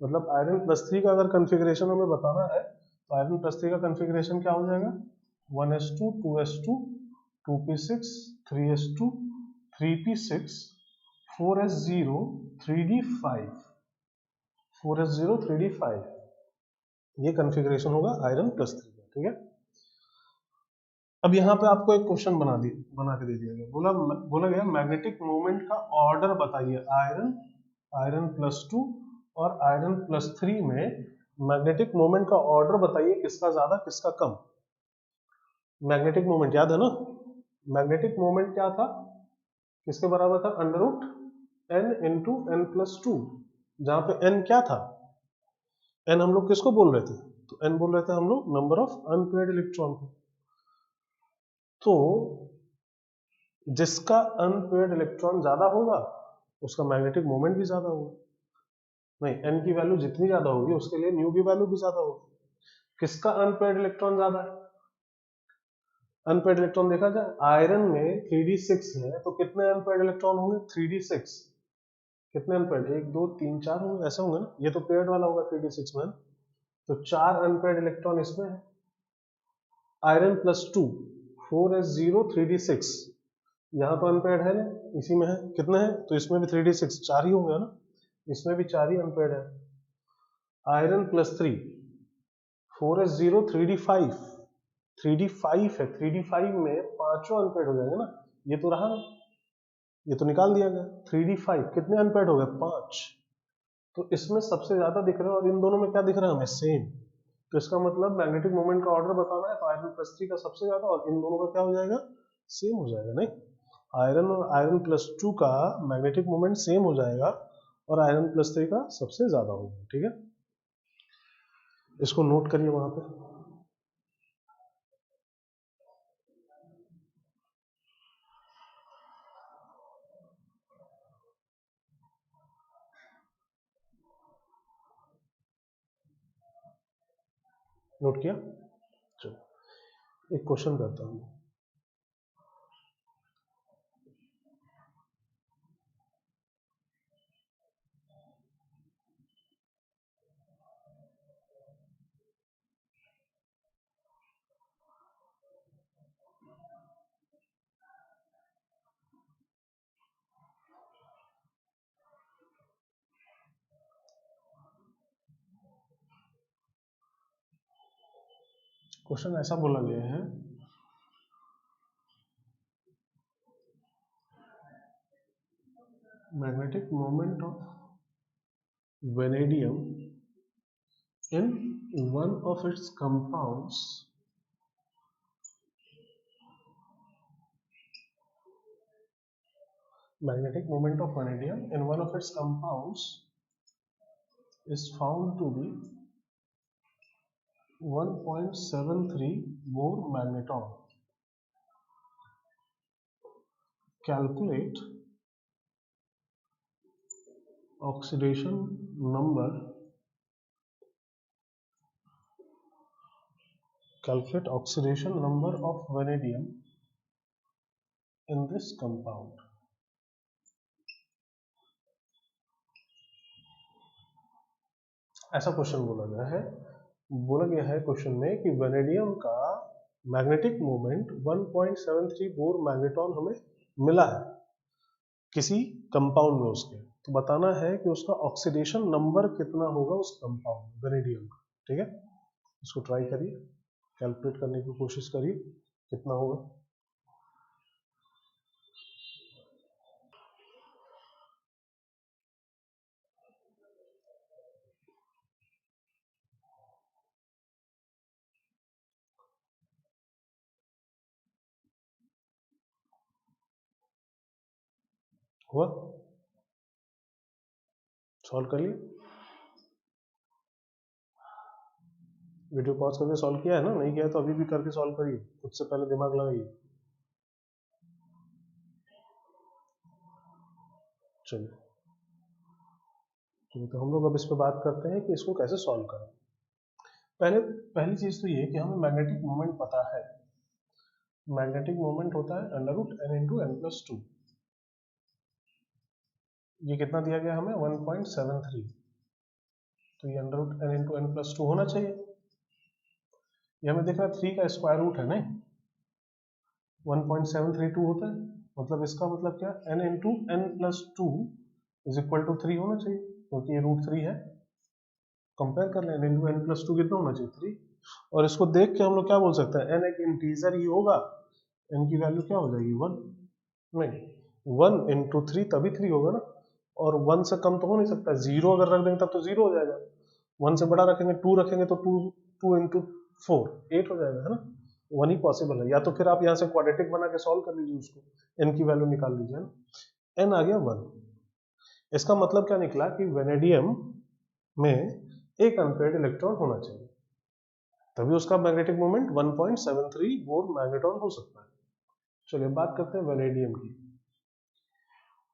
A: मतलब आयरन +3 का अगर कॉन्फ़िगरेशन हमें बताना है तो आयरन +3 का कॉन्फ़िगरेशन क्या हो जाएगा? 1s2 2s2 2p6 3s2 3p6 4s0 3d5 4s0 3d5, ये कॉन्फ़िगरेशन होगा आयरन +3 का, ठीक है। अब यहाँ पे आपको एक क्वेश्चन बना के दे दिया गया। बोला गया मैग्नेटिक मोमेंट का ऑर्डर बताइए आयरन +2 और आयरन +3 में मैग्नेटिक मोमेंट का ऑर्डर बताइए, किसका ज्यादा किसका कम। मैग्नेटिक मोमेंट याद है ना? मैग्नेटिक मोमेंट क्या था? किसके बराबर था? √n × n+2, जहां पे n क्या था? n हम लोग किसको बोल रहे थे? तो n बोल रहे थे हम लोग नंबर ऑफ अनपेयर्ड इलेक्ट्रॉन को। तो जिसका अनपेयर्ड इलेक्ट्रॉन ज्यादा होगा उसका मैग्नेटिक मोमेंट भी ज्यादा होगा। नहीं, n की वैल्यू जितनी ज्यादा होगी उसके लिए न्यू की वैल्यू भी ज्यादा होगी। किसका अनपेयर्ड इलेक्ट्रॉन ज्यादा है? अनपेयर्ड इलेक्ट्रॉन देखा जाए, आयरन में 3d6 है तो कितने अनपेयर्ड इलेक्ट्रॉन होंगे? 3d6। कितने अनपेयर्ड? 1 2 3 4 होंगे, ऐसे होंगे ना। ये तो पेयर्ड वाला होगा 3d6 में, तो 4 अनपेयर्ड इलेक्ट्रॉन इसमें है। आयरन +2 4s0 3d6, यहाँ तो अनपेयर्ड है ना, इसी में है। कितने हैं? तो इसमें भी 3d6 4 ही होंगे ना, इसमें भी 4 ही अनपेयर्ड है। आयरन +3 4s0 3d5 3d5 है, 3d5 में पांचों अनपेयर्ड हो जाएंगे ना। ये तो रहा, ये तो निकाल दिया गया। 3d5 कितने अनपेयर्ड हो गए? 5। तो इसमें सबसे ज्यादा दिख रहा है और इन दोनों में क्या दिख रहा है हमें? सेम। तो इसका मतलब मैग्नेटिक मोमेंट का ऑर्डर बताना है तो आयरन +3 का सबसे ज्यादा और इन दोनों का क्या हो जाएगा? सेम हो जाएगा। नहीं, आयरन और आयरन +2 का मैग्नेटिक मोमेंट सेम हो जाएगा और आयरन +3 का सबसे ज्यादा होगा, ठीक है। इसको नोट करिए वहां पे। नोट किया? चलो, एक क्वेश्चन करता हूँ। क्वेश्चन ऐसा बोला गया है, magnetic moment of vanadium in one of its compounds magnetic moment of vanadium in one of its compounds is found to be 1.73 Bohr magneton. Calculate oxidation number of vanadium in this compound. ऐसा question बोला गया है question में कि vanadium का magnetic moment 1.73 bore magneton हमें मिला है किसी कंपाउंड में उसके, तो बताना है कि उसका ऑक्सीडेशन नंबर कितना होगा उस कंपाउंड वेनेडियम का। ठीक है, इसको ट्राई करिए, कैलकुलेट करने की कोशिश करिए कितना होगा। हुआ? सॉल्व कर लिए? वीडियो पॉज करके सॉल्व किया है ना? नहीं किया है तो अभी भी करके सॉल्व करिए, खुद से पहले दिमाग लगाइए। चलिए, तो हम लोग अब इस पर बात करते हैं कि इसको कैसे सॉल्व करें। पहली चीज तो ये कि हमें मैग्नेटिक मोमेंट पता है। मैग्नेटिक मोमेंट होता है √n/n+2। ये कितना दिया गया हमें? 1.73। तो ये √n/n+2 होना चाहिए। ये हमें दिख रहा है 3 का स्क्वायर रूट है, नहीं 1.732 होता है, मतलब इसका मतलब क्या, n/n+2 इज इक्वल टू 3 होना चाहिए, क्योंकि ये √3 है। कंपेयर कर लें, n/n+2 कितना होना चाहिए? 3। और इसको देख के हम लोग क्या बोल सकते हैं, n एक इंटीजर ही होगा, n की वैल्यू क्या हो जाएगी? 1। नहीं, 1 × 3 तभी 3 होगा ना, और 1 से कम तो हो नहीं सकता। 0 अगर रख देंगे तब तो 0 हो जाएगा, 1 से बड़ा रखेंगे, 2 रखेंगे तो 2 × 4 8 हो जाएगा, है ना। 1 ही पॉसिबल है, या तो फिर आप यहाँ से क्वाड्रेटिक बना के सॉल्व कर लीजिए, उसको n की वैल्यू निकाल लीजिए ना। n आ गया 1। इसका मतलब क्या निकला कि वेनेडियम में एक अनपेयर्ड इलेक्ट्रॉन होना चाहिए, तभी उसका मैग्नेटिक मोमेंट 1.73 बोर मैग्नेटॉन हो सकता है। चलिए बात करते हैं वेनेडियम की।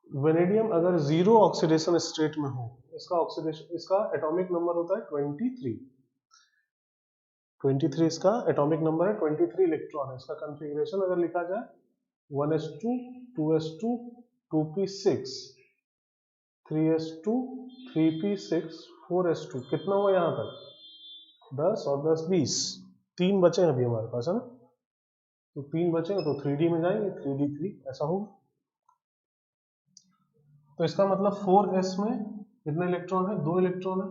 A: वेनेडियम अगर जीरो ऑक्सीडेशन स्टेट में हो, इसका एटॉमिक नंबर होता है 23। 23 इसका एटॉमिक नंबर है, 23 इलेक्ट्रॉन है। इसका कॉन्फ़िगरेशन अगर लिखा जाए 1s2 2s2 2p6 3s2 3p6 4s2, कितना हुआ यहाँ तक? 10 और 10 20, 3 बचे हैं अभी हमारे पास, है ना। तो 3 बचेंगे तो 3D में जाएंगे, 3d3 ऐसा होगा। तो इसका मतलब 4s में कितने इलेक्ट्रॉन है? 2 इलेक्ट्रॉन है।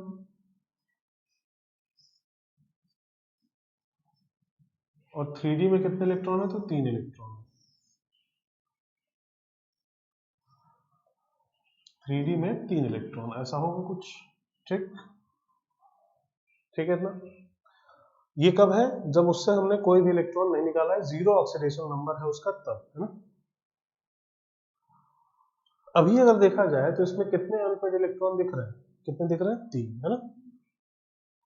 A: और 3D में कितने इलेक्ट्रॉन है? तो 3 इलेक्ट्रॉन है। 3D में 3 इलेक्ट्रॉन, ऐसा होगा कुछ। ठीक, ठीक है ना। ये कब है? जब उससे हमने कोई भी इलेक्ट्रॉन नहीं निकाला है, जीरो ऑक्सीडेशन नंबर है उसका, तब, है ना। अभी अगर देखा जाए तो इसमें कितने अनपेयर्ड इलेक्ट्रॉन दिख रहे हैं? कितने दिख रहे हैं? 3, है ना।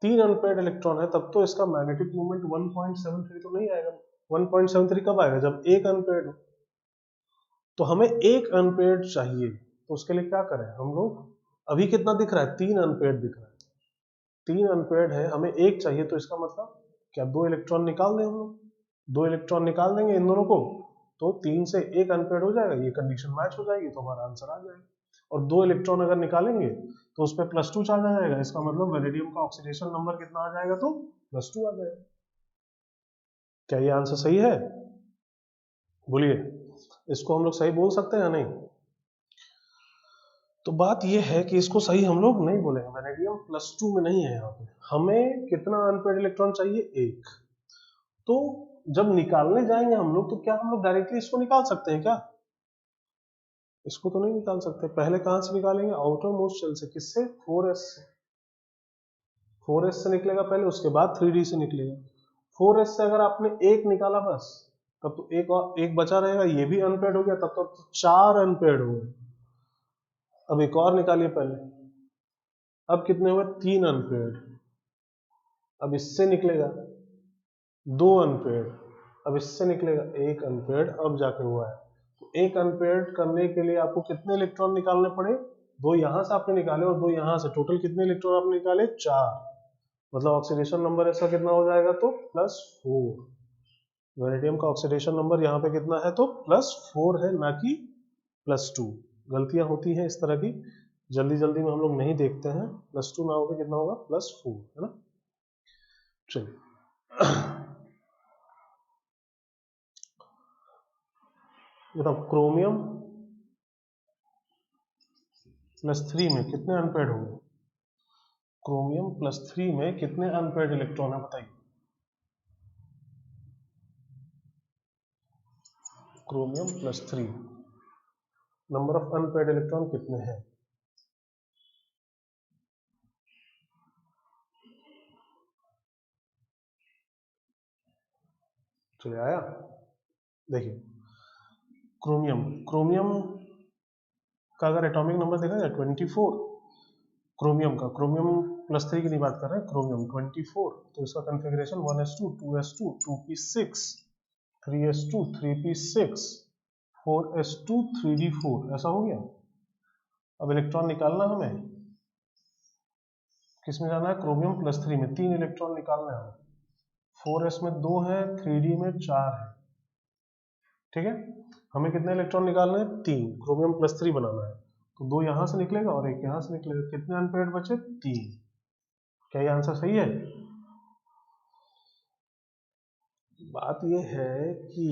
A: 3 अनपेयर्ड इलेक्ट्रॉन है, तब तो इसका मैग्नेटिक मोमेंट 1.73 तो नहीं आएगा। 1.73 कब आएगा? जब एक अनपेयर्ड हो। तो हमें एक अनपेयर्ड चाहिए, तो उसके लिए क्या करें हम लोग? अभी कितना दिख रहा है? 3 अनपेयर्ड दिख रहा है। 3 अनपेयर्ड है, हमें एक चाहिए, तो इसका मतलब क्या 2 इलेक्ट्रॉन निकाल दें हम लोग? 2 इलेक्ट्रॉन निकाल देंगे इन दोनों को तो 3 से 1 अनपेयर्ड हो जाएगा, ये कंडीशन मैच हो जाएगी तो हमारा आंसर आ जाएगा। और 2 इलेक्ट्रॉन अगर निकालेंगे तो उस पर +2 चार्ज आ जाएगा, इसका मतलब वेनेडियम का ऑक्सीडेशन नंबर कितना आ जाएगा, तो +2 आ जाएगा। क्या ये आंसर सही है? बोलिए, इसको हम लोग सही बोल सकते हैं या नहीं? तो बात ये है कि इसको सही हम लोग नहीं बोलेंगे, वेनेडियम +2 में नहीं है यहाँ पे। हमें कितना अनपेयर्ड इलेक्ट्रॉन चाहिए? 1। तो जब निकालने जाएंगे हम लोग तो क्या हम लोग डायरेक्टली इसको निकाल सकते हैं क्या? इसको तो नहीं निकाल सकते। पहले कहां से निकालेंगे? आउटर मोस्ट शेल से। किससे? 4s से। 4s से निकलेगा पहले, उसके बाद 3d से निकलेगा। 4s से अगर आपने 1 निकाला बस, तब तो एक और एक बचा रहेगा, ये भी अनपेयर्ड हो गया, तब तो 4 अनपेयर्ड हो गए। अब एक और निकालिए पहले, अब कितने हुए? 3 अनपेयर्ड। अब इससे निकलेगा 2 अनपेयर्ड, अब इससे निकलेगा 1 अनपेयर्ड, अब जाके हुआ है। तो 1 अनपेयर्ड करने के लिए आपको कितने इलेक्ट्रॉन निकालने पड़े? 2 यहां से आपने निकाले और 2 यहां से, टोटल कितने इलेक्ट्रॉन आपने निकाले? 4। मतलब ऑक्सीडेशन नंबर इसका कितना हो जाएगा? तो +4। वेनेडियम का ऑक्सीडेशन नंबर यहाँ पे कितना है? तो +4 है, ना कि +2। गलतियां होती हैं इस तरह की, जल्दी जल्दी में हम लोग नहीं देखते हैं। +2 ना होकर कितना होगा? +4, है ना। चलिए बताओ, क्रोमियम +3 में कितने अनपेयर्ड होंगे? क्रोमियम +3 में कितने अनपेयर्ड इलेक्ट्रॉन है बताइए? Chromium +3 number of unpaired electron कितने हैं? चलिए आया, देखिए क्रोमियम क्रोमियम का अगर एटॉमिक नंबर देखा जाए 24, क्रोमियम का, क्रोमियम +3 की नहीं बात कर रहे हैं, क्रोमियम 24, तो इसका configuration 1s2 2s2 2p6 3s2 3p6 4s2 3d4 ऐसा हो गया। अब इलेक्ट्रॉन निकालना हमें किस में जाना है? क्रोमियम +3 में 3 इलेक्ट्रॉन निकालना है हमें। 4s में 2 है, 3d में 4 है, ठीक है। हमें कितने इलेक्ट्रॉन निकालने हैं? 3। क्रोमियम +3 बनाना है, तो 2 यहां से निकलेगा और 1 यहां से निकलेगा। कितने अनपेयर्ड बचे? 3। क्या ये आंसर सही है? बात ये है कि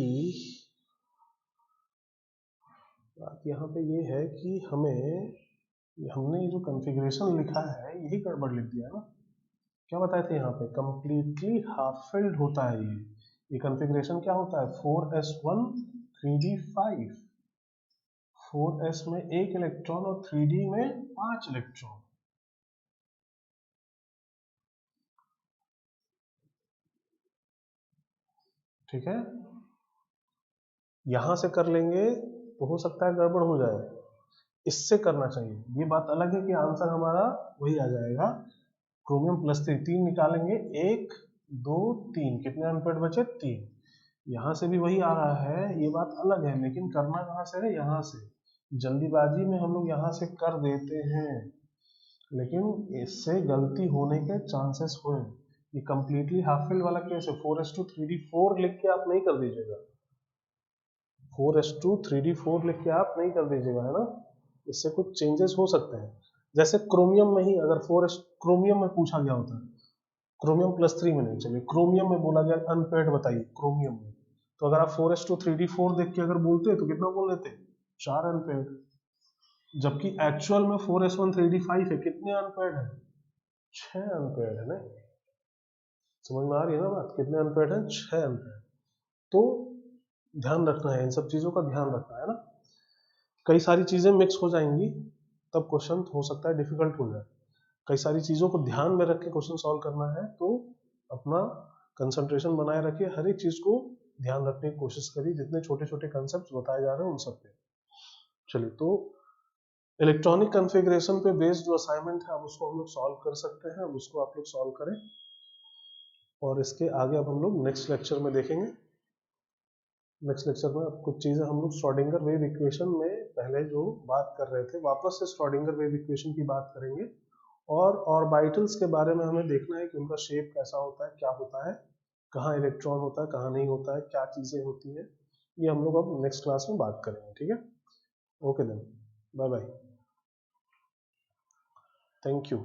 A: बात यहाँ पे ये है कि हमने ये जो कॉन्फ़िगरेशन लिखा है यही गड़बड़ लिख दिया है ना। क्या बताए थे यहाँ पे? कंप्लीटली हाफ फिल्ड होता है ये कॉन्फ़िगरेशन क्या होता है? 4s1 3d5, 4s में 1 इलेक्ट्रॉन और 3d में 5 इलेक्ट्रॉन। ठीक है, यहां से कर लेंगे तो हो सकता है गड़बड़ हो जाए, इससे करना चाहिए। ये बात अलग है कि आंसर हमारा वही आ जाएगा। क्रोमियम +3 3 निकालेंगे, 1 2 3, कितने अनपेयर्ड बचे? 3। यहाँ से भी वही आ रहा है, ये बात अलग है, लेकिन करना कहाँ से है? यहाँ से। जल्दीबाजी में हम लोग यहाँ से कर देते हैं, लेकिन इससे गलती होने के चांसेस हुए। ये कंप्लीटली हाफ फिल्ड वाला केस है, 4s2 3d4 लिख के आप नहीं कर दीजिएगा, 4s2 3d4 लिख के आप नहीं कर दीजिएगा, है ना। इससे कुछ चेंजेस हो सकते हैं। जैसे क्रोमियम में ही अगर 4s क्रोमियम में पूछा गया होता है, क्रोमियम +3 में नहीं, चलिए क्रोमियम में बोला गया अनपेयर्ड बताइए क्रोमियम में, तो अगर आप 4s2 3d4 देख के अगर बोलते तो कितना बोल देते? 4 अनपेयर्ड। जबकि एक्चुअल में 4s1 3d5 है, कितने अनपेयर्ड है? 6 अनपेयर्ड है ना। समझ में आ रही है ना बात? कितने अनपेयर्ड है? 6 अनपेयर्ड। तो ध्यान रखना है, इन सब चीजों का ध्यान रखना है ना। कई सारी चीजें मिक्स हो जाएंगी तब क्वेश्चन हो सकता है डिफिकल्ट हो जाए। कई सारी चीजों को ध्यान में रख के क्वेश्चन सॉल्व करना है, तो अपना कंसंट्रेशन बनाए रखिए, हर एक चीज को ध्यान रखने की कोशिश करिए, जितने छोटे छोटे कंसेप्ट बताए जा रहे हैं उन सब पे। चलिए, तो इलेक्ट्रॉनिक कॉन्फ़िगरेशन पे बेस्ड जो असाइनमेंट है अब उसको हम लोग सॉल्व कर सकते हैं, अब उसको आप लोग सॉल्व करें, और इसके आगे अब हम लोग नेक्स्ट लेक्चर में देखेंगे। नेक्स्ट लेक्चर में अब कुछ चीजें हम लोग श्रोडिंगर वेव इक्वेशन में पहले जो बात कर रहे थे वापस से श्रोडिंगर वेव इक्वेशन की बात करेंगे, और ऑर्बिटल्स के बारे में हमें देखना है कि उनका शेप कैसा होता है, क्या होता है, कहाँ इलेक्ट्रॉन होता है, कहाँ नहीं होता है, क्या चीज़ें होती हैं, ये हम लोग अब नेक्स्ट क्लास में बात करेंगे। ठीक है, okay then, bye bye, thank you.